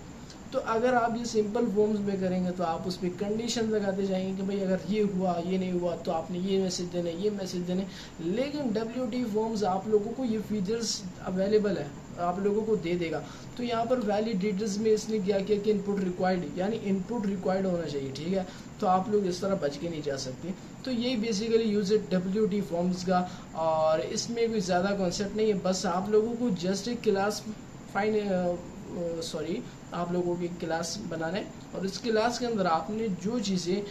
तो अगर आप ये सिंपल फॉर्म्स में करेंगे तो आप उस पर कंडीशन लगाते जाएंगे कि भाई अगर ये हुआ ये नहीं हुआ तो आपने ये मैसेज देना है, ये मैसेज देने। लेकिन WT फॉर्म्स आप लोगों को ये फीचर्स अवेलेबल है, आप लोगों को दे देगा। तो यहाँ पर वैलिडेटर्स में इसने क्या किया कि इनपुट रिक्वायर्ड, यानी इनपुट रिक्वायर्ड होना चाहिए। ठीक है, तो आप लोग इस तरह बच के नहीं जा सकते। तो यही बेसिकली यूज है WT फॉर्म्स का, और इसमें कोई ज़्यादा कॉन्सेप्ट नहीं है। बस आप लोगों को जस्ट एक क्लास आप लोगों की क्लास बनाना है और इस क्लास के अंदर आपने जो चीज़ें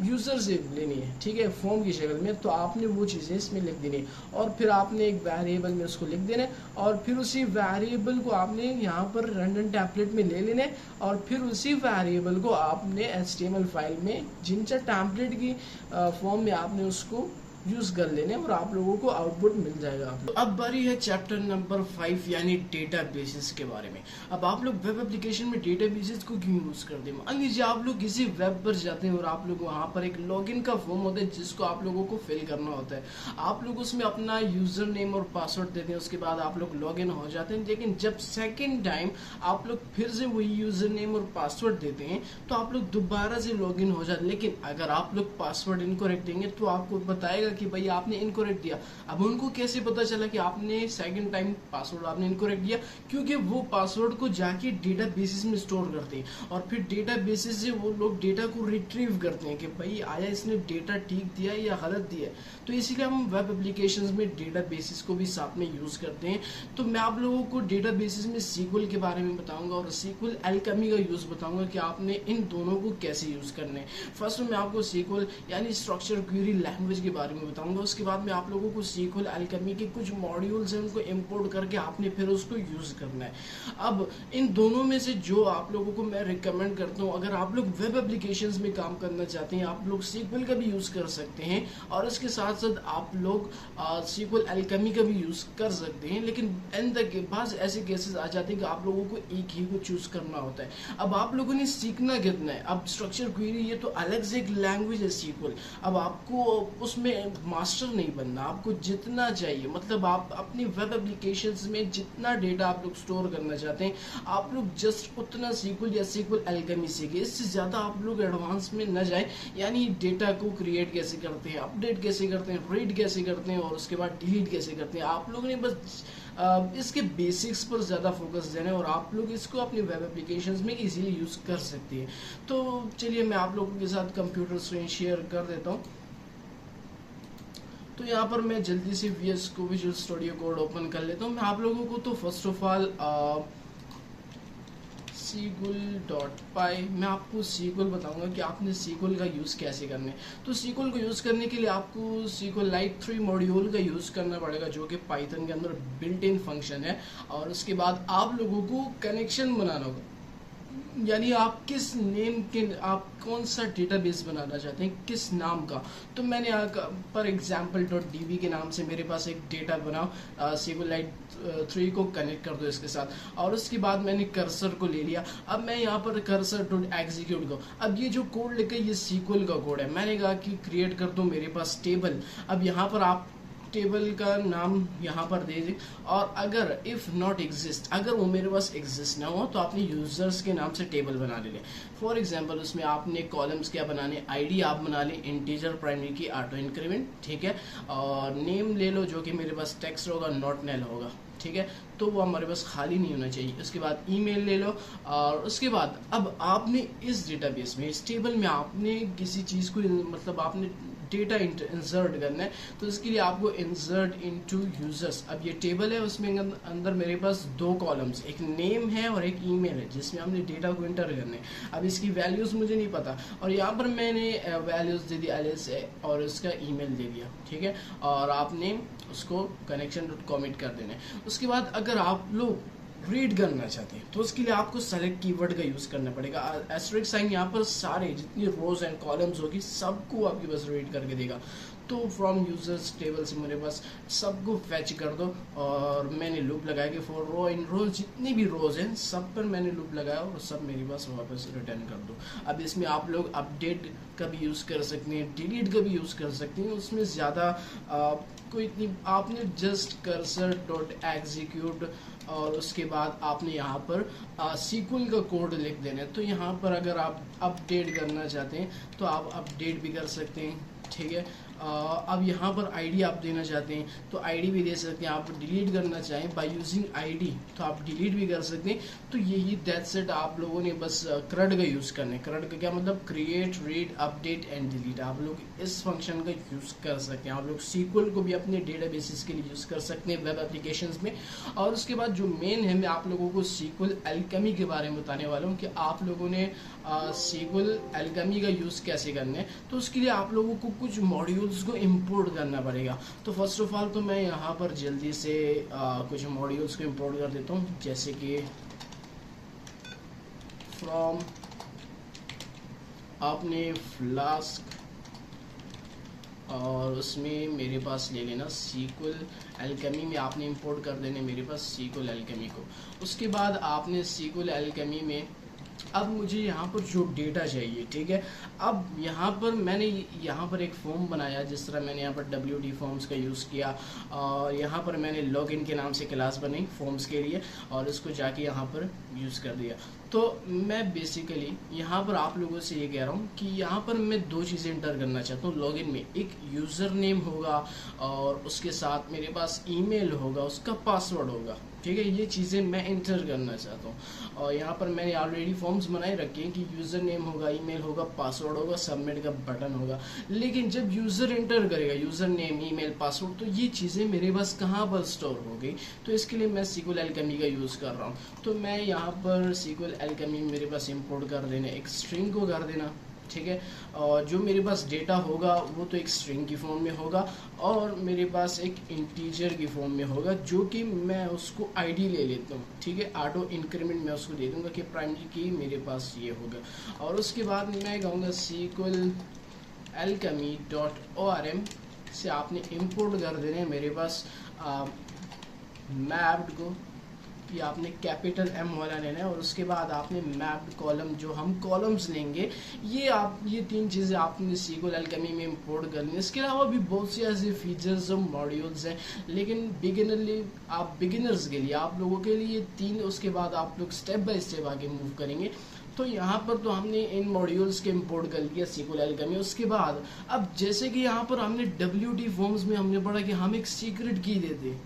यूज़र से लेनी है, ठीक है, फॉर्म की शक्ल में, तो आपने वो चीज़ें इसमें लिख देनी है और फिर आपने एक वेरिएबल में उसको लिख देना है और फिर उसी वेरिएबल को आपने यहाँ पर रैंडम टेम्पलेट में ले लेना है और फिर उसी वेरिएबल को आपने HTML फाइल में जिनचा टेम्पलेट की फॉर्म में आपने उसको यूज कर लेने और आप लोगों को आउटपुट मिल जाएगा। तो अब बारी है चैप्टर नंबर 5 यानी डेटाबेसेस के बारे में। अब आप लोग वेब एप्लीकेशन में डेटाबेसेस को क्यों यूज करते हैं। मान लीजिए आप लोग किसी वेब पर जाते हैं और आप लोग वहां पर एक लॉगिन का फॉर्म होता है जिसको आप लोगों को फिल करना होता है। आप लोग उसमें अपना यूजर नेम और पासवर्ड देते हैं, उसके बाद आप लोग लॉगिन हो जाते हैं। लेकिन जब सेकेंड टाइम आप लोग फिर से वही यूजर नेम और पासवर्ड देते हैं तो आप लोग दोबारा से लॉगिन हो जाते हैं। लेकिन अगर आप लोग पासवर्ड इनकरेक्ट देंगे तो आपको बताएगा कि भाई आपने इनकरेक्ट दिया। अब उनको कैसे पता चला कि आपने सेकंड टाइम पासवर्ड आपने इनकरेक्ट दिया, क्योंकि वो पासवर्ड को जाके डेटाबेसेस में स्टोर करते हैं और फिर डेटाबेसेस से वो लोग डेटा को रिट्रीव करते हैं कि भाई आया इसने डेटा ठीक दिया या गलत दिया। तो इसीलिए हम वेब एप्लीकेशंस में डेटाबेसेस को भी साथ में यूज करते हैं। तो मैं आप लोगों को डेटाबेसेस में SQL के बारे में बताऊंगा और SQL Alchemy का यूज बताऊंगा कि आपने इन दोनों को कैसे यूज करना है। फर्स्ट में मैं आपको SQL यानी स्ट्रक्चर क्वेरी लैंग्वेज के बारे में बताऊंगा, उसके बाद में आप लोगों को SQL Alchemy के कुछ मॉड्यूल्स हैं उनको इंपोर्ट करके आपने फिर उसको यूज करना है। अब इन दोनों में से जो आप लोगों को मैं रिकमेंड करता हूँ, अगर आप लोग वेब एप्लीकेशंस में काम करना चाहते हैं आप लोग SQL का भी यूज कर सकते हैं और इसके साथ साथ आप लोग SQL Alchemy का भी यूज कर सकते हैं। लेकिन एंड तक के बाद ऐसे केसेस आ जाते हैं कि आप लोगों को एक ही को चूज करना होता है। अब आप लोगों ने सीखना कितना है। अब स्ट्रक्चर क्वेरी ये तो अलग से एक लैंग्वेज है SQL। अब आपको उसमें मास्टर नहीं बनना, आपको जितना चाहिए, मतलब आप अपनी वेब एप्लीकेशंस में जितना डेटा आप लोग स्टोर करना चाहते हैं आप लोग जस्ट उतना SQL या SQL Alchemy सीखे। इससे ज्यादा आप लोग एडवांस में न जाए, यानी डेटा को क्रिएट कैसे करते हैं, अपडेट कैसे करते हैं, रीड कैसे करते हैं और उसके बाद डिलीट कैसे करते हैं। आप लोगों ने बस इसके बेसिक्स पर ज़्यादा फोकस देना है और आप लोग इसको अपने वेब एप्लीकेशंस में इजीली यूज़ कर सकते हैं। तो चलिए मैं आप लोगों के साथ कंप्यूटर स्क्रीन शेयर कर देता हूँ। तो यहाँ पर मैं जल्दी से VS को विजुअल स्टूडियो कोड ओपन कर लेता हूँ। मैं आप लोगों को तो फर्स्ट ऑफ ऑल SQL.py मैं आपको SQL बताऊंगा कि आपने SQL का यूज़ कैसे करना है। तो SQL को यूज़ करने के लिए आपको SQLite 3 मॉड्यूल का यूज़ करना पड़ेगा, जो कि पाइथन के अंदर बिल्ट इन फंक्शन है। और उसके बाद आप लोगों को कनेक्शन बनाना होगा, यानी आप किस नेम के, आप कौन सा डेटाबेस बनाना चाहते हैं, किस नाम का। तो मैंने पर example.db के नाम से मेरे पास एक डेटा बनाओ, SQLite 3 को कनेक्ट कर दो इसके साथ। और उसके बाद मैंने कर्सर को ले लिया। अब मैं यहाँ पर कर्सर.execute को, अब ये जो कोड लिखा है ये SQL का कोड है। मैंने कहा कि क्रिएट कर दो मेरे पास टेबल। अब यहाँ पर आप टेबल का नाम यहाँ पर दे दें, और अगर इफ़ नॉट एग्जिस्ट, अगर वो मेरे पास एग्जिस्ट ना हो तो आपने यूजर्स के नाम से टेबल बना ले। फॉर एग्जांपल उसमें आपने कॉलम्स क्या बनाने, आईडी आप बना लें इंटीजर प्राइमरी की ऑटो इंक्रीमेंट, ठीक है। और नेम ले लो जो कि मेरे पास टेक्स्ट होगा, नॉट नल होगा, ठीक है। तो वो हमारे पास खाली नहीं होना चाहिए। उसके बाद ईमेल ले लो, और उसके बाद अब आपने इस डेटाबेस में, इस टेबल में आपने किसी चीज़ को, मतलब आपने डेटा इंसर्ट करना है। तो इसके लिए आपको इंसर्ट इनटू यूजर्स, अब ये टेबल है, उसमें अंदर मेरे पास 2 कॉलम्स, एक नेम है और एक ईमेल है, जिसमें हमने डेटा को इंटर करना है। अब इसकी वैल्यूज़ मुझे नहीं पता, और यहाँ पर मैंने वैल्यूज़ दे दी एलिस और इसका ईमेल दे दिया, ठीक है। और आपने उसको कनेक्शन डॉट कॉमिट कर देना है। उसके बाद अगर आप लोग रीड करना चाहते हैं तो उसके लिए आपको सेलेक्ट कीवर्ड का यूज़ करना पड़ेगा। एस्टेरिस्क साइन यहाँ पर सारे जितनी रोज एंड कॉलम्स होगी सबको आपके पास रीड करके देगा। तो फ्रॉम यूजर्स टेबल से मेरे पास सबको फैच कर दो, और मैंने लूप लगाया कि फॉर रो इन रोज, जितनी भी रोज हैं सब पर मैंने लूप लगाया और सब मेरे पास वापस रिटर्न कर दो। अब इसमें आप लोग अपडेट का भी यूज़ कर सकते हैं, डिलीट का भी यूज़ कर सकते हैं। उसमें ज़्यादा कोई इतनी, आपने जस्ट कर्सर डॉट एग्जीक्यूट और उसके बाद आपने यहाँ पर SQL का कोड लिख देना है। तो यहाँ पर अगर आप अपडेट करना चाहते हैं तो आप अपडेट भी कर सकते हैं, ठीक है। अब यहाँ पर आईडी आप देना चाहते हैं तो आईडी भी दे सकते हैं। आप डिलीट करना चाहें बाय यूजिंग आईडी तो आप डिलीट भी कर सकते हैं। तो यही दैट्स इट, आप लोगों ने बस CRUD का यूज़ करना है। CRUD का क्या मतलब, create, read, update and delete. आप लोग इस फंक्शन का यूज़ कर सकते हैं। आप लोग SQL को भी अपने डेटाबेसिस के लिए यूज़ कर सकते हैं वेब एप्लीकेशंस में। और उसके बाद जो मेन है, मैं आप लोगों को SQL एल्केमी के बारे में बताने वाला हूँ कि आप लोगों ने SQL एल्केमी का यूज़ कैसे करना है। तो उसके लिए आप लोगों को कुछ मॉड्यूल्स को इंपोर्ट करना पड़ेगा। तो फर्स्ट ऑफ ऑल तो मैं यहाँ पर जल्दी से कुछ मॉड्यूल्स को इंपोर्ट कर देता हूँ, जैसे कि फ्रॉम आपने फ्लास्क, और उसमें मेरे पास ले लेना SQL एल्केमी में आपने इंपोर्ट कर देने मेरे पास SQL एल्केमी को। उसके बाद आपने SQL एल्केमी में, अब मुझे यहाँ पर जो डेटा चाहिए, ठीक है। अब यहाँ पर मैंने यहाँ पर एक फॉर्म बनाया, जिस तरह मैंने यहाँ पर WD फॉर्म्स का यूज़ किया, और यहाँ पर मैंने लॉगिन के नाम से क्लास बनाई फॉर्म्स के लिए, और इसको जाके यहाँ पर यूज़ कर दिया। तो मैं बेसिकली यहाँ पर आप लोगों से ये कह रहा हूँ कि यहाँ पर मैं 2 चीज़ें इंटर करना चाहता हूँ लॉगिन में। एक यूज़र नेम होगा और उसके साथ मेरे पास ईमेल होगा, उसका पासवर्ड होगा, ठीक है। ये चीज़ें मैं इंटर करना चाहता हूँ। और यहाँ पर मैंने ऑलरेडी फॉर्म्स बनाए रखे हैं कि यूज़र नेम होगा, ईमेल होगा, पासवर्ड होगा, सबमिट का बटन होगा। लेकिन जब यूज़र इंटर करेगा यूज़र नेम, ईमेल, पासवर्ड, तो ये चीज़ें मेरे पास कहाँ पर स्टोर हो गई। तो इसके लिए मैं SQL एल्केमी का यूज़ कर रहा हूँ। तो मैं यहाँ पर SQL एल्केमी मेरे पास इंपोर्ट कर देना, एक स्ट्रिंग को कर देना, ठीक है। और जो मेरे पास डेटा होगा वो तो एक स्ट्रिंग की फॉर्म में होगा, और मेरे पास एक इंटीजर की फॉर्म में होगा, जो कि मैं उसको आईडी ले लेता हूँ, ठीक है। ऑटो इंक्रीमेंट मैं उसको दे दूंगा कि प्राइमरी की मेरे पास ये होगा। और उसके बाद मैं कहूँगा SQL एल्केमी .orm से आपने इंपोर्ट कर देने मेरे पास मैप्ड को, ये आपने कैपिटल M वाला लेना है। और उसके बाद आपने मैप्ड कॉलम, जो हम कॉलम्स लेंगे, ये 3 चीज़ें आपने SQL एल्केमी में इंपोर्ट करनी है। इसके अलावा भी बहुत सी ऐसे फीचर्स और मॉड्यूल्स हैं, लेकिन बिगिनर्स के लिए, आप लोगों के लिए 3, उसके बाद आप लोग स्टेप बाय स्टेप आगे मूव करेंगे। तो यहाँ पर तो हमने इन मॉड्यूल्स के इंपोर्ट कर लिया SQL एल्केमी। उसके बाद अब जैसे कि यहाँ पर हमने WD फॉर्म्स में हमने पढ़ा कि हम एक सीक्रेट की देते,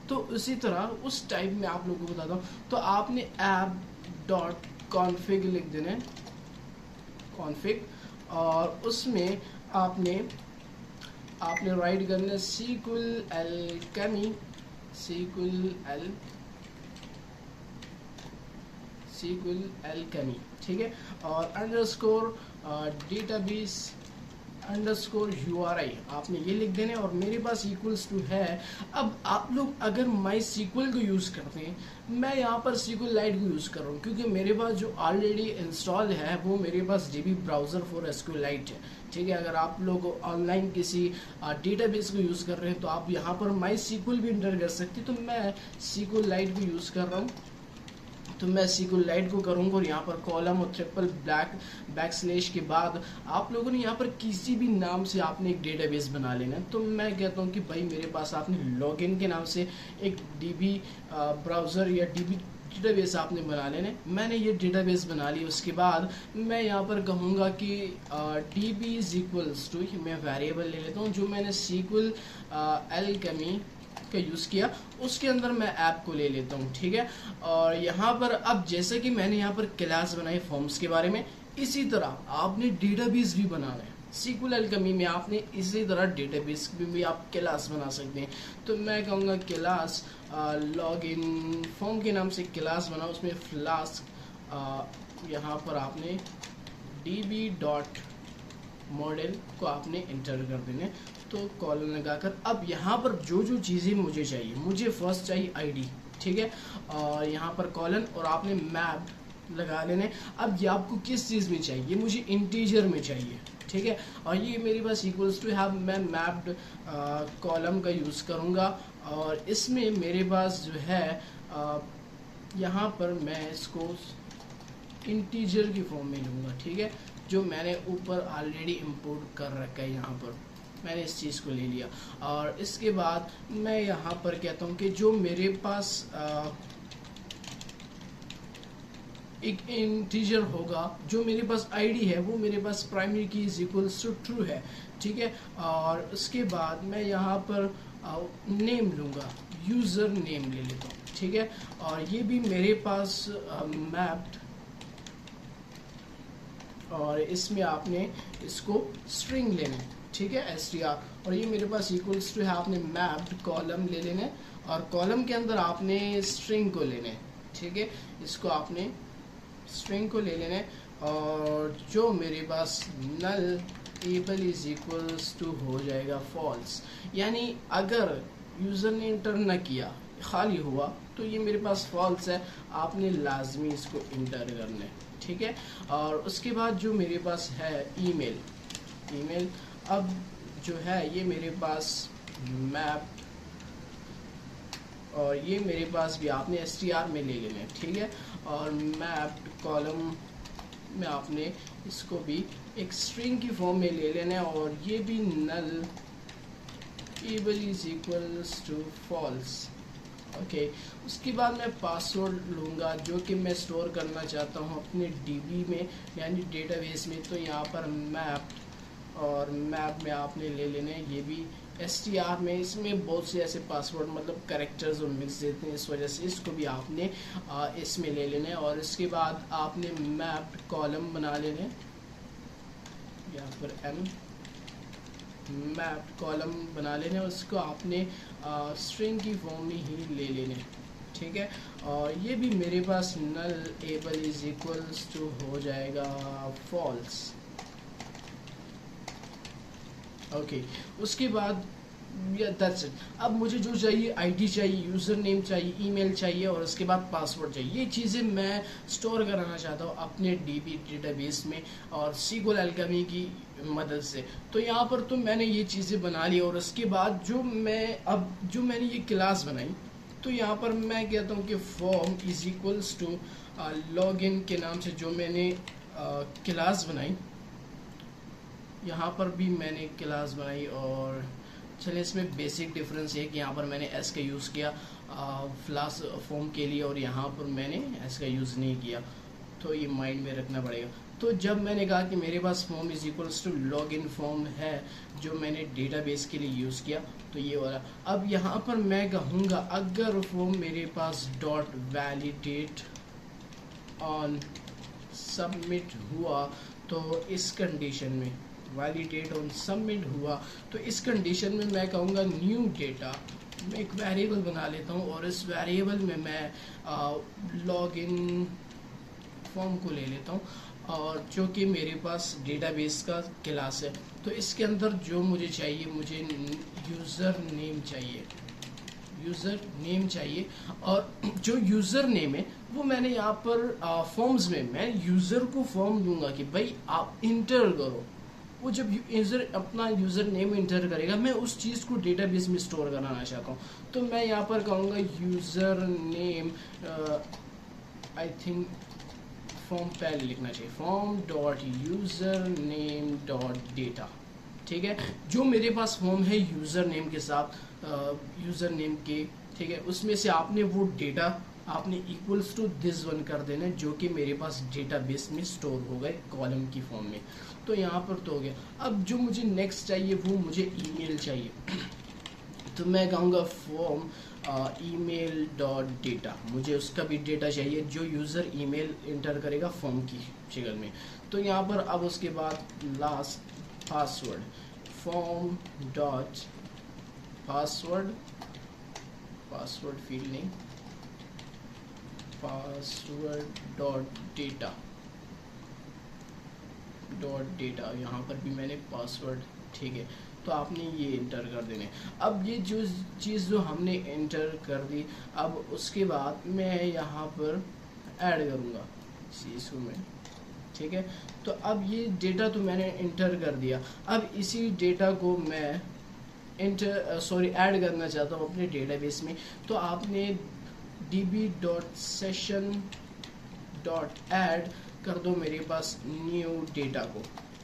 तो उसी तरह उस टाइप में आप लोगों को बताता हूँ। तो आपने app.config लिख देना है, config, और उसमें आपने आपने राइट करना है SQL Alchemy, SQL Alchemy, ठीक है। और अंडरस्कोर डेटाबेस अंडरस्कोर URI आपने ये लिख देने और मेरे पास इक्वल्स टू है। अब आप लोग अगर माई SQL को यूज़ करते हैं, मैं यहाँ पर SQLite को यूज़ कर रहा हूँ क्योंकि मेरे पास जो ऑलरेडी इंस्टॉल है वो मेरे पास DB ब्राउज़र फॉर SQLite है, ठीक है। अगर आप लोग ऑनलाइन किसी डेटाबेस को यूज़ कर रहे हैं तो आप यहाँ पर माई SQL भी इंटर कर सकते हैं। तो मैं SQLite को यूज़ कर रहा हूँ, तो मैं SQLite को करूँगा और यहाँ पर कॉलम और ट्रिपल बैकस्लैश के बाद आप लोगों ने यहाँ पर किसी भी नाम से आपने एक डेटाबेस बना लेना है। तो मैं कहता हूँ कि भाई मेरे पास आपने लॉगिन के नाम से एक DB ब्राउज़र या DB डेटाबेस आपने बना लेना है। मैंने ये डेटाबेस बना ली, उसके बाद मैं यहाँ पर कहूँगा कि DB इज इक्वल्स टू, मैं वेरिएबल ले लेता हूँ जो मैंने SQL Alchemy का यूज़ किया, उसके अंदर मैं ऐप को ले लेता हूँ, ठीक है। और यहाँ पर अब जैसे कि मैंने यहाँ पर क्लास बनाई फॉर्म्स के बारे में, इसी तरह आपने डेटाबेस भी बनाना है। SQL Alchemy में आपने इसी तरह डेटाबेस भी आप क्लास बना सकते हैं। तो मैं कहूँगा क्लास लॉगिन फॉर्म के नाम से क्लास बना, उसमें फ्लास्क यहाँ पर आपने db.model को आपने इंटर कर देने, तो कॉलन लगाकर अब यहाँ पर जो जो चीज़ें मुझे चाहिए, मुझे फर्स्ट चाहिए ID, ठीक है। और यहाँ पर कॉलन और आपने मैप लगा लेने। अब ये आपको किस चीज़ में चाहिए, मुझे इंटीजर में चाहिए, ठीक है। और ये मेरे पास इक्वल्स टू है, मैं मैप्ड कॉलम का यूज़ करूँगा और इसमें मेरे पास जो है यहाँ पर मैं इसको इंटीजर की फॉर्म में लूँगा, ठीक है। जो मैंने ऊपर ऑलरेडी इंपोर्ट कर रखा है, यहाँ पर मैंने इस चीज़ को ले लिया। और इसके बाद मैं यहाँ पर कहता हूँ कि जो मेरे पास एक इंटीजर होगा, जो मेरे पास ID है वो मेरे पास प्राइमरी की इज इक्वल्स टू ट्रू है, ठीक है। और उसके बाद मैं यहाँ पर नेम लूँगा, यूज़र नेम ले लेता हूँ, ठीक है। और ये भी मेरे पास मैप्ड, और इसमें आपने इसको स्ट्रिंग लेना है, ठीक है, str। और ये मेरे पास इक्वल्स टू है, आपने मैप्ड कॉलम ले लेना है और कॉलम के अंदर आपने स्ट्रिंग को लेना है, ठीक है। इसको आपने स्ट्रिंग को ले लेना है और जो मेरे पास नल एबल इज इक्वल्स टू हो जाएगा फॉल्स, यानी अगर यूज़र ने इंटर न किया, खाली हुआ, तो ये मेरे पास फॉल्स है, आपने लाजमी इसको इंटर करना है, ठीक है। और उसके बाद जो मेरे पास है ईमेल, अब जो है ये मेरे पास मैप, और ये मेरे पास भी आपने str में ले लेना है, ठीक है। और मैप कॉलम में आपने इसको भी एक स्ट्रिंग की फॉर्म में ले लेना है और ये भी nullable is equals to false, okay. उसके बाद मैं पासवर्ड लूँगा जो कि मैं स्टोर करना चाहता हूँ अपने DB में, यानी डेटाबेस में। तो यहाँ पर मैप, और मैप में आपने ले लेने ये भी str में, इसमें बहुत से ऐसे पासवर्ड मतलब करेक्टर्स और मिक्स देते हैं, इस वजह से इसको भी आपने इसमें ले लेने। और इसके बाद आपने मैप्ड कॉलम बना लेने, यहाँ पर मैप्ड कॉलम बना लेने, उसको आपने स्ट्रिंग की फॉर्म में ही ले लेने, ठीक है। और ये भी मेरे पास नल एबल इज इक्वल्स टू हो जाएगा फॉल्स, ओके। उसके बाद दैट्स इट। अब मुझे जो चाहिए ID चाहिए, यूज़र नेम चाहिए, ईमेल चाहिए और उसके बाद पासवर्ड चाहिए। ये चीज़ें मैं स्टोर कराना चाहता हूँ अपने DB डेटाबेस में और SQL Alchemy की मदद से। तो यहाँ पर तो मैंने ये चीज़ें बना ली और उसके बाद जो मैंने ये क्लास बनाई, तो यहाँ पर मैं कहता हूँ कि form is equals to login के नाम से जो मैंने क्लास बनाई, यहाँ पर भी मैंने क्लास बनाई। और चलिए इसमें बेसिक डिफरेंस ये है कि यहाँ पर मैंने S का यूज़ किया फ्लास फॉर्म के लिए और यहाँ पर मैंने S का यूज़ नहीं किया, तो ये माइंड में रखना पड़ेगा। तो जब मैंने कहा कि मेरे पास form is equals to login form है जो मैंने डेटाबेस के लिए यूज़ किया, तो ये वाला। अब यहाँ पर मैं कहूँगा अगर फॉर्म मेरे पास डॉट वैलिडेट ऑन सबमिट हुआ, तो इस कंडीशन में वैलिडेट और सबमिट हुआ तो इस कंडीशन में मैं कहूँगा न्यू डेटा। मैं एक वेरिएबल बना लेता हूँ और इस वेरिएबल में मैं लॉगिन फॉर्म को ले लेता हूँ और जो कि मेरे पास डेटाबेस का क्लास है। तो इसके अंदर जो मुझे चाहिए, मुझे यूज़र नेम चाहिए और जो यूज़र नेम है वो मैंने यहाँ पर फॉर्म्स में मैं यूज़र को फॉर्म दूंगा कि भाई आप इंटर करो। वो जब यूज़र अपना यूज़र नेम इंटर करेगा, मैं उस चीज़ को डेटाबेस में स्टोर कराना चाहता हूँ, तो मैं यहाँ पर कहूँगा user name, I think form पहले लिखना चाहिए, form dot user name dot data. ठीक है, जो मेरे पास फॉर्म है यूज़र नेम के साथ, यूज़र नेम के, ठीक है, उसमें से आपने वो डेटा आपने इक्वल्स टू दिस वन कर देना जो कि मेरे पास डेटाबेस में स्टोर हो गए कॉलम की फॉर्म में। तो यहाँ पर तो हो गया। अब जो मुझे नेक्स्ट चाहिए वो मुझे ईमेल चाहिए तो मैं कहूँगा फॉर्म ईमेल डॉट डेटा, मुझे उसका भी डेटा चाहिए जो यूज़र ईमेल इंटर करेगा फॉर्म की शक्ल में। तो यहाँ पर अब उसके बाद last password, form dot password field नहीं, पासवर्ड डॉट डेटा यहाँ पर भी मैंने पासवर्ड, ठीक है, तो आपने ये इंटर कर देने। अब ये जो चीज़ जो हमने इंटर कर दी, अब उसके बाद मैं यहाँ पर ऐड करूँगा इसको मैं, ठीक है। तो अब ये डेटा तो मैंने इंटर कर दिया, अब इसी डेटा को मैं ऐड करना चाहता हूँ अपने डेटाबेस में। तो आपने db.session.add कर दो मेरे पास न्यू डेटा को,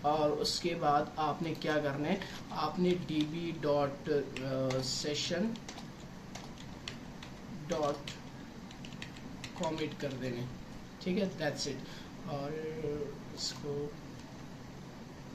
और उसके बाद आपने क्या करना है, आपने db.session.commit कर देने, ठीक है, दैट्स इट। और इसको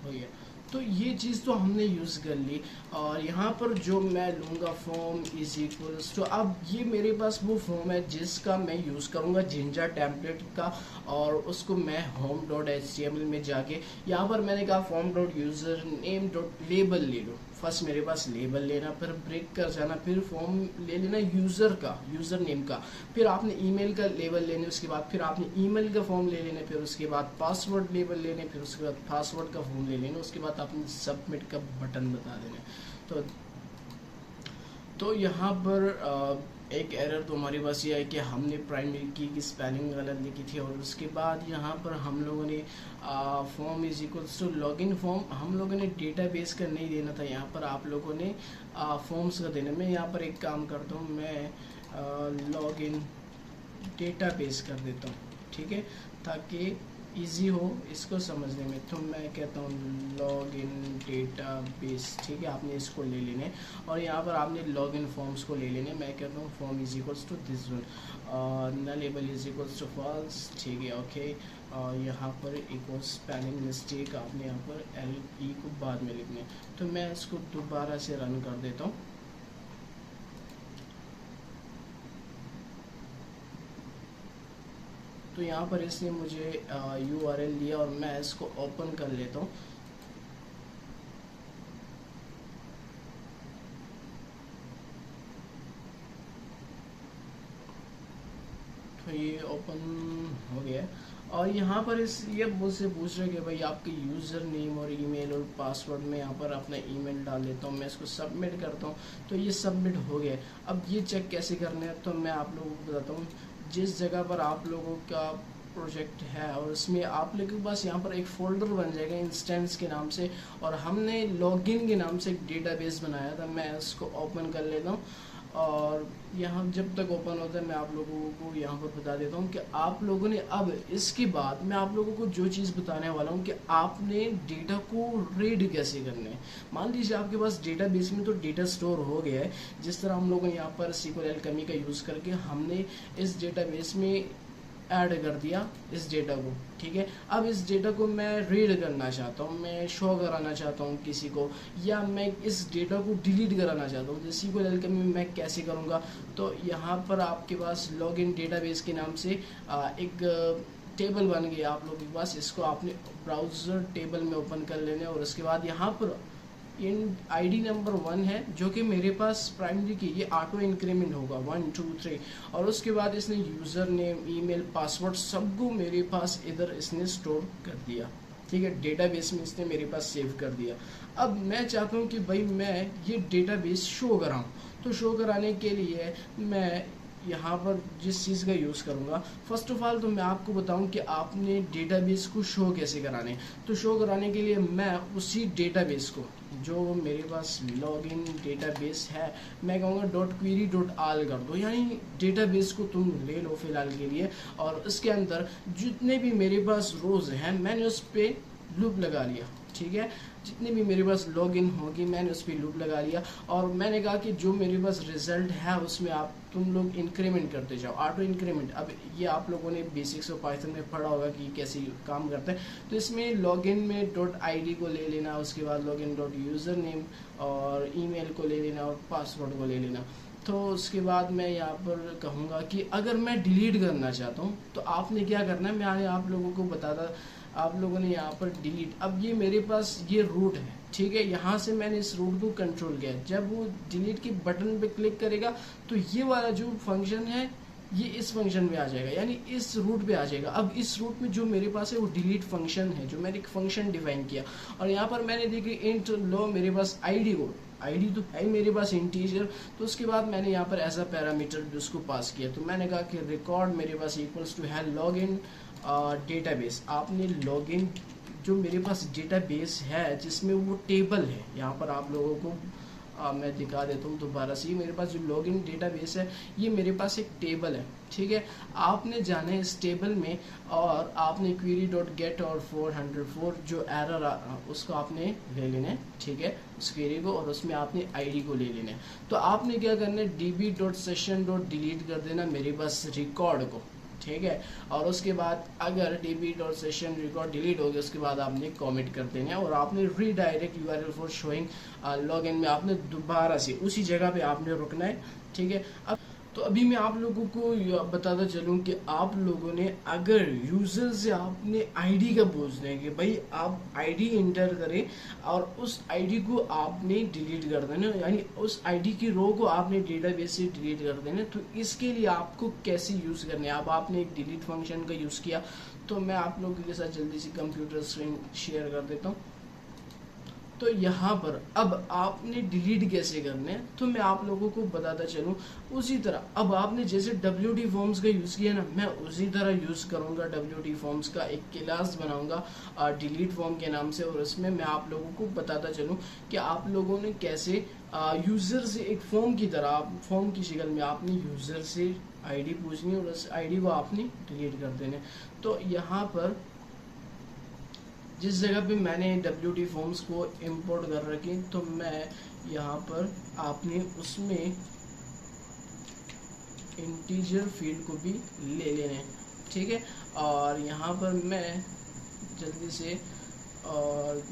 हो गया। तो ये चीज़ तो हमने यूज़ कर ली, और यहाँ पर जो मैं लूँगा फॉर्म इज इक्वल्स तो अब ये मेरे पास वो फॉर्म है जिसका मैं यूज़ करूँगा जिंजा टेम्पलेट का, और उसको मैं home.html में जाके यहाँ पर मैंने कहा form dot user name dot label ले लो। फर्स्ट मेरे पास लेबल लेना, फिर ब्रेक कर जाना, फिर फॉर्म ले लेना यूज़र नेम का, फिर आपने ईमेल का लेबल लेने, उसके बाद फिर आपने ईमेल का फॉर्म ले लेना, फिर उसके बाद पासवर्ड लेबल लेने, फिर उसके बाद पासवर्ड का फॉर्म ले लेना, उसके बाद आपने सबमिट का बटन बता देना। तो यहाँ पर एक एरर तो हमारे पास ये है कि हमने प्राइमरी की स्पेलिंग गलत लिखी थी, और उसके बाद यहाँ पर हम लोगों ने form is equals to login form हम लोगों ने डेटाबेस का नहीं देना था, यहाँ पर आप लोगों ने फॉर्म्स का देना। मैं यहाँ पर एक काम करता हूँ, मैं लॉगिन डेटाबेस कर देता हूँ, ठीक है, ताकि इजी हो इसको समझने में। तो मैं कहता हूँ लॉगिन डेटाबेस, ठीक है, आपने इसको ले लेने, और यहाँ पर आपने लॉगिन फॉर्म्स को ले लेने। मैं कहता हूँ form is equals to this one, label is equals to false, ठीक है, ओके। और यहाँ पर एक और स्पेलिंग मिस्टेक आपने यहाँ पर LE को बाद में लिखने। तो मैं इसको दोबारा से रन कर देता हूँ। तो यहाँ पर इसने मुझे URL दिया और मैं इसको ओपन कर लेता हूँ। तो ये ओपन हो गया, और यहाँ पर ये मुझसे पूछ रहे कि भाई आपके यूज़र नेम और ईमेल और पासवर्ड में यहाँ पर अपना ईमेल डाल देता हूँ, मैं इसको सबमिट करता हूँ। तो ये सबमिट हो गया। अब ये चेक कैसे करना है तो मैं आप लोगों को बताता हूँ। जिस जगह पर आप लोगों का प्रोजेक्ट है और उसमें आप लोगों के पास यहाँ पर एक फ़ोल्डर बन जाएगा इंस्टेंस के नाम से, और हमने लॉगिन के नाम से एक डेटाबेस बनाया था। मैं इसको ओपन कर लेता हूँ, और यहाँ जब तक ओपन होता है मैं आप लोगों को यहाँ पर बता देता हूँ कि आप लोगों ने अब इसके बाद मैं आप लोगों को जो चीज़ बताने वाला हूँ कि आपने डेटा को रीड कैसे करना है। मान लीजिए आपके पास डेटाबेस में तो डेटा स्टोर हो गया है, जिस तरह हम लोगों ने यहाँ पर SQL Alchemy का यूज़ करके हमने इस डेटाबेस में ऐड कर दिया इस डेटा को, ठीक है। अब इस डेटा को मैं रीड करना चाहता हूँ, मैं शो कराना चाहता हूँ किसी को, या मैं इस डेटा को डिलीट कराना चाहता हूँ। जैसे SQL Alchemy में मैं कैसे करूँगा, तो यहाँ पर आपके पास लॉगिन डेटाबेस के नाम से एक टेबल बन गई आप लोगों के पास, इसको आपने ब्राउज़र टेबल में ओपन कर लेना है। और उसके बाद यहाँ पर इन आईडी नंबर 1 है जो कि मेरे पास प्राइमरी की, ये ऑटो इंक्रीमेंट होगा 1 2 3। और उसके बाद इसने यूज़र नेम, ईमेल, पासवर्ड सबको मेरे पास इधर इसने स्टोर कर दिया, ठीक है, डेटाबेस में इसने मेरे पास सेव कर दिया। अब मैं चाहता हूँ कि भाई मैं ये डेटाबेस शो कराऊँ, तो शो कराने के लिए मैं यहाँ पर जिस चीज़ का यूज़ करूँगा, फर्स्ट ऑफ ऑल तो मैं आपको बताऊँ कि आपने डेटाबेस को शो कैसे कराने। तो शो कराने के लिए मैं उसी डेटाबेस को जो मेरे पास लॉगिन डेटाबेस है, मैं कहूँगा .query.all कर दो, यानी डेटाबेस को तुम ले लो फ़िलहाल के लिए। और इसके अंदर जितने भी मेरे पास रोज़ हैं मैंने उस पर लूप लगा लिया, ठीक है, जितने भी मेरे पास लॉगिन होगी मैंने उस पर लूप लगा लिया। और मैंने कहा कि जो मेरे पास रिजल्ट है उसमें आप तुम लोग इंक्रीमेंट करते जाओ, ऑटो इंक्रीमेंट। अब ये आप लोगों ने बेसिक्स ऑफ पाइथन में पढ़ा होगा कि कैसे काम करता है। तो इसमें लॉगिन में .id को ले लेना, उसके बाद लॉगिन .यूज़र नेम और ईमेल को ले लेना और पासवर्ड को ले लेना। तो उसके बाद मैं यहाँ पर कहूँगा कि अगर मैं डिलीट करना चाहता हूँ तो आपने क्या करना है, मैं आप लोगों को बताता, आप लोगों ने यहाँ पर डिलीट, अब ये मेरे पास ये रूट है, ठीक है, यहाँ से मैंने इस रूट को कंट्रोल किया। जब वो डिलीट के बटन पे क्लिक करेगा तो ये वाला जो फंक्शन है ये इस फंक्शन में आ जाएगा, यानी इस रूट पे आ जाएगा। अब इस रूट में जो मेरे पास है वो डिलीट फंक्शन है, जो मैंने एक फंक्शन डिफाइन किया। और यहाँ पर मैंने देखी इंट लो मेरे पास आईडी को, आईडी तो है मेरे पास इंटीजर, तो उसके बाद मैंने यहाँ पर एज अ पैरामीटर उसको पास किया। तो मैंने कहा कि रिकॉर्ड मेरे पास इक्वल्स टू है लॉगिन डेटाबेस। आपने लॉगिन जो मेरे पास डेटाबेस है जिसमें वो टेबल है, यहाँ पर आप लोगों को मैं दिखा देता हूँ दोबारा से। मेरे पास जो लॉगिन डेटाबेस है ये मेरे पास एक टेबल है, ठीक है। आपने जाना है इस टेबल में और आपने query.get और 404 जो एरर उसको आपने ले लेना है, ठीक है, उस क्वेरी को, और उसमें आपने आईडी को ले लेना है। तो आपने क्या करना है, db.session.delete कर देना मेरे पास रिकॉर्ड को, ठीक है। और उसके बाद अगर db.session रिकॉर्ड डिलीट हो गया उसके बाद आपने कमेंट कर देना है और आपने redirect URL for showing login में आपने दोबारा से उसी जगह पे आपने रुकना है, ठीक है। अब तो अभी मैं आप लोगों को बताता चलूँ कि आप लोगों ने अगर यूज़र से आपने आईडी का पूछना है कि भाई आप आईडी इंटर करें और उस आईडी को आपने डिलीट कर देना, यानी उस आईडी की रो को आपने डेटाबेस से डिलीट कर देना, तो इसके लिए आपको कैसे यूज़ करना है। अब आपने एक डिलीट फंक्शन का यूज़ किया, तो मैं आप लोगों के साथ जल्दी से कंप्यूटर स्क्रीन शेयर कर देता हूँ। तो यहाँ पर अब आपने डिलीट कैसे करने हैं तो मैं आप लोगों को बताता चलूँ उसी तरह। अब आपने जैसे WD फॉर्म्स का यूज़ किया ना, मैं उसी तरह यूज़ करूँगा। WD फॉर्म्स का एक क्लास बनाऊँगा डिलीट फॉर्म के नाम से, और उसमें मैं आप लोगों को बताता चलूँ कि आप लोगों ने कैसे यूज़र से एक फॉर्म की तरह, फॉर्म की शक्ल में आपने यूज़र से आईडी पूछनी है और उस आईडी को आपने डिलीट कर देना। तो यहाँ पर जिस जगह पे मैंने WD फॉर्म्स को इंपोर्ट कर रखी, तो मैं यहाँ पर आपने उसमें इंटीजर फील्ड को भी ले लेना है, ठीक है। और यहाँ पर मैं जल्दी से और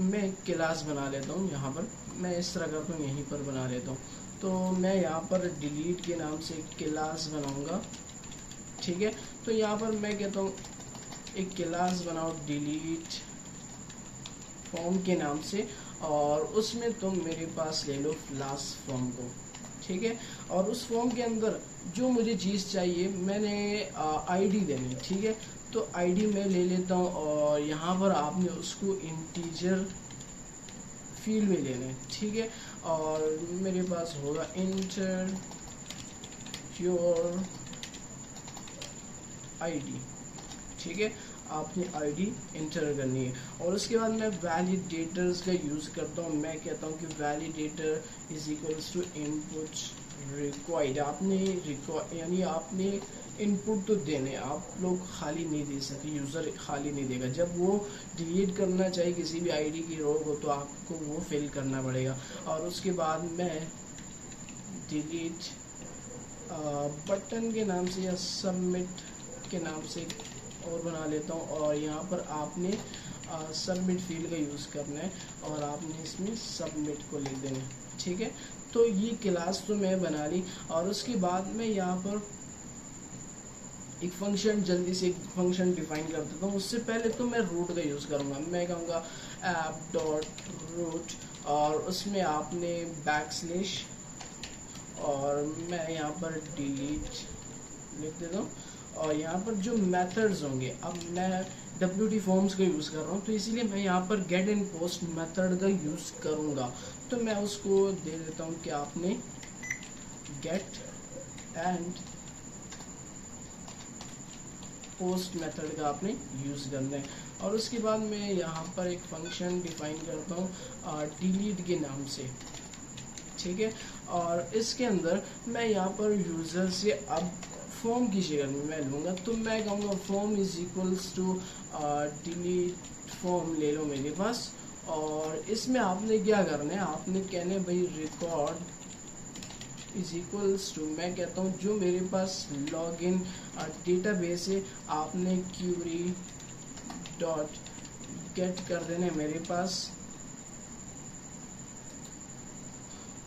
मैं क्लास बना लेता हूँ। यहाँ पर मैं इस तरह करता हूँ, यहीं पर बना लेता हूँ। तो मैं यहाँ पर डिलीट के नाम से क्लास बनाऊँगा, ठीक है। तो यहाँ पर मैं कहता हूँ एक क्लास बनाओ डिलीट फॉर्म के नाम से, और उसमें तुम मेरे पास ले लो क्लास फॉर्म को, ठीक है। और उस फॉर्म के अंदर जो मुझे चीज़ चाहिए मैंने आईडी देनी, ठीक है। तो आईडी मैं ले लेता हूँ और यहाँ पर आपने उसको इंटीजर फील्ड में लेना है, ठीक है। और मेरे पास होगा इंटर योर आईडी, ठीक है। आपने आईडी इंटर करनी है और उसके बाद मैं वैलिडेटर्स का यूज़ करता हूँ। मैं कहता हूँ कि validator is equals to input required. आपने यानी आपने इनपुट तो देने, आप लोग खाली नहीं दे सकते, यूज़र खाली नहीं देगा। जब वो डिलीट करना चाहे किसी भी आईडी की रो को तो आपको वो फिल करना पड़ेगा। और उसके बाद मैं डिलीट बटन के नाम से या सबमिट के नाम से और बना लेता हूँ, और यहाँ पर आपने सबमिट फील्ड का यूज़ करना है और आपने इसमें सबमिट को लिख देना है, ठीक है। तो ये क्लास तो मैं बना ली और उसके बाद मैं यहाँ पर एक फंक्शन, जल्दी से एक फंक्शन डिफाइन कर देता हूँ। उससे पहले तो मैं रूट का यूज़ करूँगा। मैं कहूँगा ऐप डॉट रूट, और उसमें आपने बैकस्लैश, और मैं यहाँ पर डिलीट लिख देता हूँ। और यहाँ पर जो मेथड्स होंगे, अब मैं WT फॉर्म्स का यूज़ कर रहा हूँ, तो इसीलिए मैं यहाँ पर गेट एंड पोस्ट मेथड का यूज़ करूँगा। तो मैं उसको दे देता हूँ कि आपने गेट एंड पोस्ट मेथड का आपने यूज़ करना है। और उसके बाद मैं यहाँ पर एक फंक्शन डिफाइन करता हूँ डिलीट के नाम से, ठीक है। और इसके अंदर मैं यहाँ पर यूज़र से अब फॉर्म की शक्ल में मैं लूँगा, तो मैं कहूँगा form is equals to delete form ले लो मेरे पास। और इसमें आपने क्या करना है, आपने कहना है भाई रिकॉर्ड इज इक्वल्स टू, मैं कहता हूँ जो मेरे पास लॉगिन डेटाबेस है, आपने क्यूरी डॉट गेट कर देना है मेरे पास।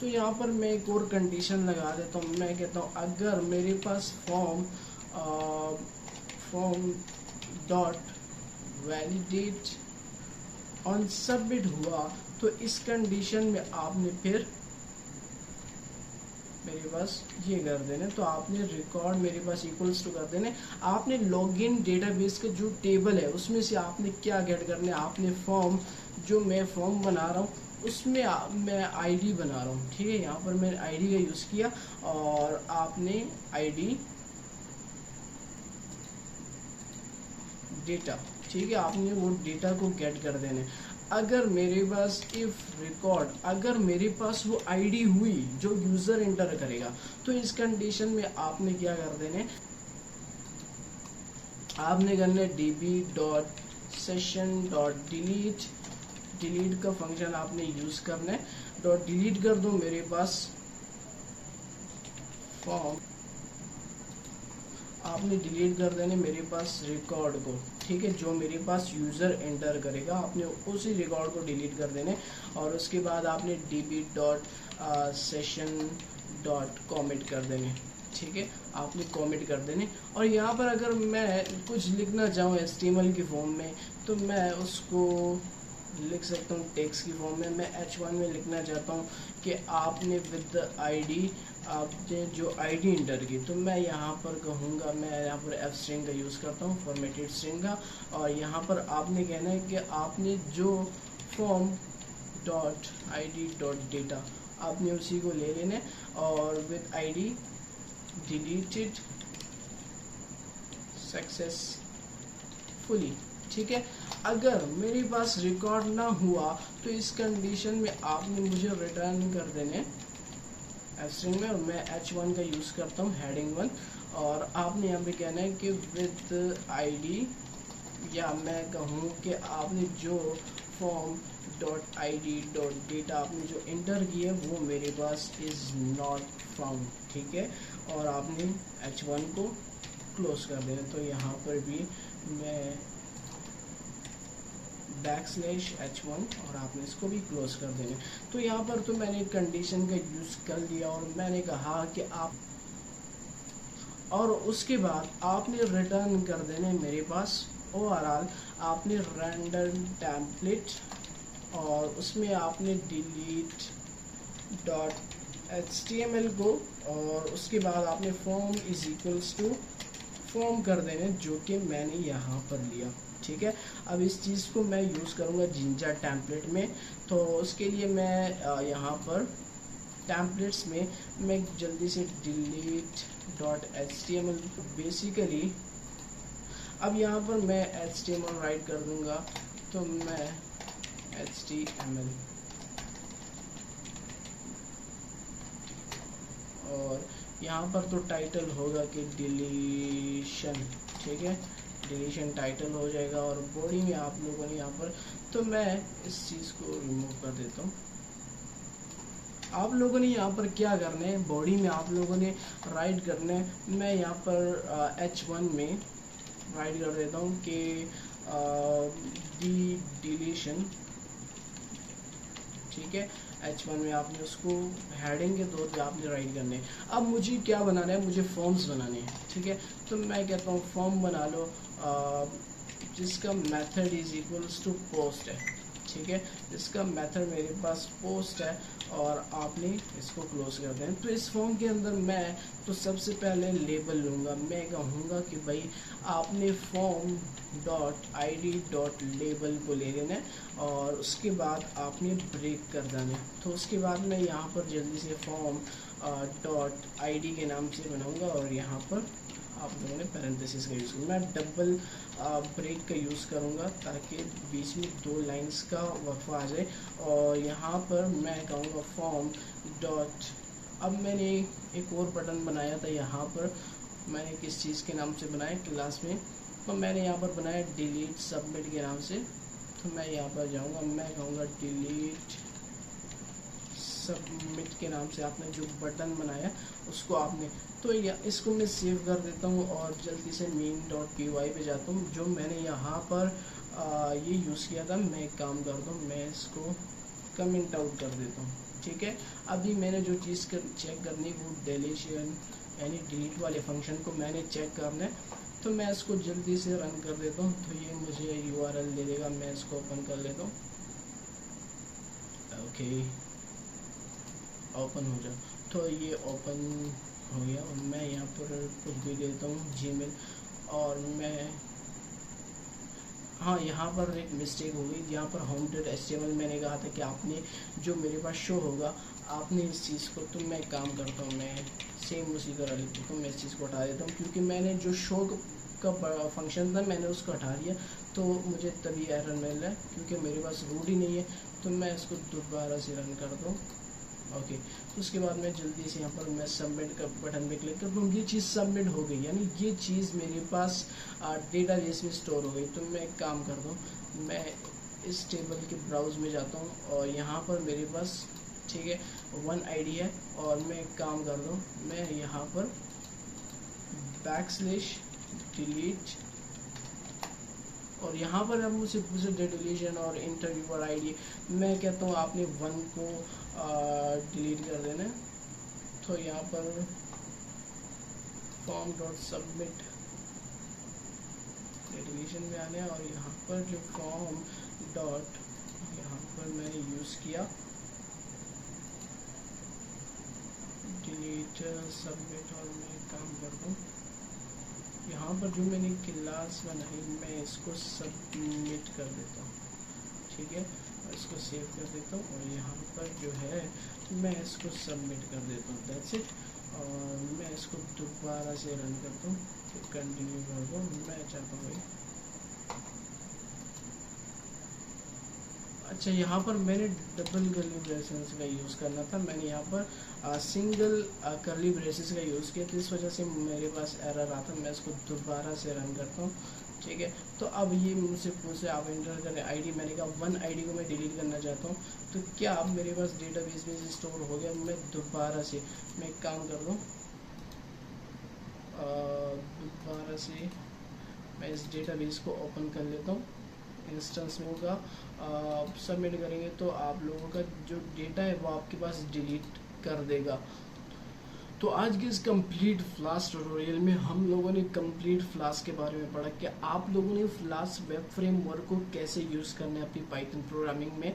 तो यहाँ पर मैं एक और कंडीशन लगा देता हूँ। मैं कहता हूँ अगर मेरे पास form dot validate on submit हुआ, तो इस कंडीशन में आपने फिर मेरे पास ये कर देने, तो आपने रिकॉर्ड मेरे पास इक्वल्स टू कर देने। आपने लॉगिन डेटाबेस का जो टेबल है उसमें से आपने क्या गेट करने, आपने फॉर्म, जो मैं फॉर्म बना रहा हूँ उसमें मैं आईडी बना रहा हूँ, ठीक है। यहाँ पर मैंने आईडी का यूज़ किया, और आपने आईडी डेटा, ठीक है, आपने वो डेटा को गेट कर देने। अगर मेरे पास इफ रिकॉर्ड, अगर मेरे पास वो आईडी हुई जो यूज़र एंटर करेगा, तो इस कंडीशन में आपने क्या कर देने, आपने करना db dot session dot delete, delete का फंक्शन आपने यूज़ करना है। डॉट डिलीट कर दो मेरे पास फॉर्म, आपने डिलीट कर देने मेरे पास रिकॉर्ड को, ठीक है, जो मेरे पास यूज़र एंटर करेगा आपने उसी रिकॉर्ड को डिलीट कर देने। और उसके बाद आपने db dot session dot comment कर देने, ठीक है, आपने कमेंट कर देने। और यहाँ पर अगर मैं कुछ लिखना चाहूँ HTML की फॉर्म में, तो मैं उसको लिख सकता हूँ टेक्स्ट की फॉर्म में। मैं H1 में लिखना चाहता हूँ कि आपने विद आईडी, आपने जो आईडी इंटर की, तो मैं यहाँ पर कहूँगा, मैं यहाँ पर एफ स्ट्रिंग का यूज़ करता हूँ, फॉर्मेटेड स्ट्रिंग का। और यहाँ पर आपने कहना है कि आपने जो form dot ID dot data, आपने उसी को ले लेना, और विद आईडी डिलीटेड सक्सेसफुली, ठीक है। अगर मेरे पास रिकॉर्ड ना हुआ, तो इस कंडीशन में आपने मुझे रिटर्न कर देने स्ट्रिंग में, और मैं H1 का यूज़ करता हूँ हेडिंग 1। और आपने यहाँ पे कहना है कि विद आईडी, या मैं कहूँ कि आपने जो form dot ID dot data आपने जो इंटर की है वो मेरे पास इज़ नॉट फाउंड, ठीक है। और आपने H1 को क्लोज कर देना। तो यहाँ पर भी मैं \H1 और आपने इसको भी क्लोज कर देना। तो यहाँ पर तो मैंने कंडीशन का यूज़ कर लिया, और मैंने कहा कि आप, और उसके बाद आपने रिटर्न कर देने मेरे पास ओवरऑल, आपने रैंडम टेम्पलेट, और उसमें आपने डिलीट डॉट HTML को, और उसके बाद आपने form is equals to form कर देने, जो कि मैंने यहाँ पर लिया, ठीक है। अब इस चीज़ को मैं यूज़ करूँगा जिंजा टेम्पलेट में। तो उसके लिए मैं यहाँ पर टेम्पलेट्स में मैं जल्दी से डिलीट डॉट HTML बेसिकली, अब यहाँ पर मैं HTML राइट कर दूँगा, तो मैं HTML, और यहाँ पर तो टाइटल होगा कि डिलीशन, ठीक है, डिलीशन टाइटल हो जाएगा। और बॉडी में आप लोगों ने यहाँ पर, तो मैं इस चीज़ को रिमूव कर देता हूँ। आप लोगों ने यहाँ पर क्या करना है, बॉडी में आप लोगों ने राइट करना है। मैं यहाँ पर H1 में राइट कर देता हूँ कि दी डिलीशन, ठीक है, H1 में आपने उसको हेडिंग के तौर पे आपने राइट करने हैं। अब मुझे क्या बनाना है, मुझे फॉर्म्स बनाने हैं, ठीक है। तो मैं कहता हूँ फॉर्म बना लो जिसका method is equals to post है, ठीक है। इसका मेथड मेरे पास पोस्ट है और आपने इसको क्लोज कर दें। तो इस फॉर्म के अंदर मैं तो सबसे पहले लेबल लूँगा। मैं कहूँगा कि भाई आपने form dot ID dot label को ले लेना है और उसके बाद आपने ब्रेक कर देना है। तो उसके बाद मैं यहाँ पर जल्दी से फॉर्म डॉट ID के नाम से बनाऊँगा और यहाँ पर आप लोगों ने पैरेंथेसिस का यूज़ करूँगा। मैं डबल ब्रेक का यूज़ करूँगा ताकि बीच में 2 लाइंस का वक्फा आ जाए। और यहाँ पर मैं कहूँगा फॉर्म डॉट, अब मैंने एक और बटन बनाया था यहाँ पर, मैंने किस चीज़ के नाम से बनाया क्लास में, तो मैंने यहाँ पर बनाया डिलीट सबमिट के नाम से। तो मैं यहाँ पर जाऊँगा, मैं कहूँगा डिलीट सबमिट के नाम से आपने जो बटन बनाया उसको आपने, तो या इसको मैं सेव कर देता हूँ और जल्दी से main.py पे जाता हूँ। जो मैंने यहाँ पर ये यूज़ किया था, मैं एक काम करता हूँ, मैं इसको कमेंट आउट कर देता हूँ, ठीक है। अभी मैंने जो चीज़ चेक करनी वो डिलीशन यानी डिलीट वाले फंक्शन को मैंने चेक करना है। तो मैं इसको जल्दी से रन कर देता हूँ। तो ये मुझे URL दे देगा, मैं इसको ओपन कर लेता हूँ। ओके, ओपन हो जाए। तो ये ओपन हो गया और मैं यहाँ पर कुछ भी देता हूँ Gmail और मैं, हाँ यहाँ पर एक मिस्टेक हो गई। यहाँ पर home.html मैंने कहा था कि आपने जो मेरे पास शो होगा आपने इस चीज़ को, तो मैं काम करता हूँ, मैं सेम उसी तरह लिख देता हूँ। मैं इस चीज़ को हटा देता हूँ क्योंकि मैंने जो शो का फंक्शन था मैंने उसको हटा दिया, तो मुझे तभी एरर मिल रहा है क्योंकि मेरे पास रूट ही नहीं है। तो मैं इसको दोबारा से रन करता हूँ। ओके, तो उसके बाद मैं जल्दी से यहाँ पर मैं सबमिट का बटन पे क्लिक करता हूँ। ये चीज़ सबमिट हो गई, यानी ये चीज़ मेरे पास डेटाबेस में स्टोर हो गई। तो मैं एक काम करता हूँ, मैं इस टेबल के ब्राउज में जाता हूँ और यहाँ पर मेरे पास, ठीक है, 1 ID है और मैं एक काम करता हूँ, मैं यहाँ पर \delete और यहाँ पर अब मुझसे पूछे डिलीशन और इंटरव्यूअर ID, मैं कहता हूँ आपने 1 को डिलीट कर देना है। तो यहाँ पर फॉर्म डॉट सबमिट डिलीशन में आना है और यहाँ पर जो फॉर्म डॉट, यहाँ पर मैंने यूज़ किया डिलीट सबमिट और मैं काम करता हूँ। यहाँ पर जो मैंने क्लास बनाई मैं इसको सबमिट कर देता हूँ, ठीक है, और इसको सेव कर देता हूँ और यहाँ पर जो है मैं इसको सबमिट कर देता हूँ। That's it. और मैं इसको दोबारा से रन करता हूँ, फिर कंटिन्यू कर दूँ। मैं चाहता हूँ भाई, अच्छा यहाँ पर मैंने डबल कर्ली ब्रेसेस का यूज़ करना था, मैंने यहाँ पर सिंगल कर्ली ब्रेसेस का यूज़ किया, तो इस वजह से मेरे पास एरर आता। मैं इसको दोबारा से रन करता हूँ, ठीक है। तो अब ये मुझसे पूछे आप इंटर करें ID, मैंने कहा 1 ID को मैं डिलीट करना चाहता हूँ। तो क्या अब मेरे पास डेटाबेस में स्टोर हो गया? मैं दोबारा से मैं एक काम कर दूँ, दोबारा से मैं इस डेटाबेस को ओपन कर लेता हूँ। इंस्टेंस में होगा, सबमिट करेंगे तो आप लोगों का जो डेटा है वो आपके पास डिलीट कर देगा। तो आज के इस कंप्लीट फ्लास्क ट्यूटोरियल में हम लोगों ने कंप्लीट फ्लास्क के बारे में पढ़ा कि आप लोगों ने फ्लास्क वेब फ्रेमवर्क को कैसे यूज़ करना है अपनी पाइथन प्रोग्रामिंग में।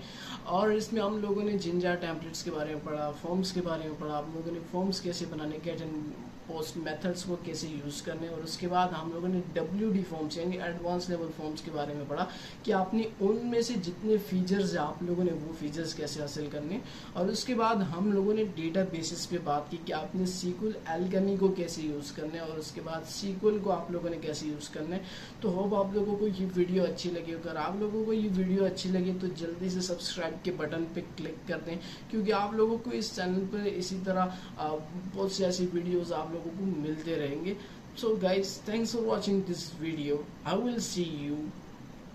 और इसमें हम लोगों ने जिंजार टेम्पलेट्स के बारे में पढ़ा, फॉर्म्स के बारे में पढ़ा, आप लोगों ने फॉर्म्स कैसे बनाने, गेट एंड पोस्ट मेथड्स को कैसे यूज़ करने, और उसके बाद हम लोगों ने WD फॉर्म्स यानी एडवांस लेवल फॉर्म्स के बारे में पढ़ा कि आपने उनमें से जितने फीचर्स हैं आप लोगों ने वो फीचर्स कैसे हासिल करने। और उसके बाद हम लोगों ने डेटा बेसिस पे बात की कि आपने SQL एल्केमी को कैसे यूज़ करना है और उसके बाद SQL को आप लोगों ने कैसे यूज़ करना है। तो होप आप लोगों को ये वीडियो अच्छी लगी। अगर आप लोगों को ये वीडियो अच्छी लगी तो जल्दी से सब्सक्राइब के बटन पे क्लिक कर दें, क्योंकि आप लोगों को इस चैनल पर इसी तरह बहुत सी ऐसी वीडियोज़ आप लोगों को मिलते रहेंगे। So guys, thanks for watching this video. I will see you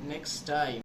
next time.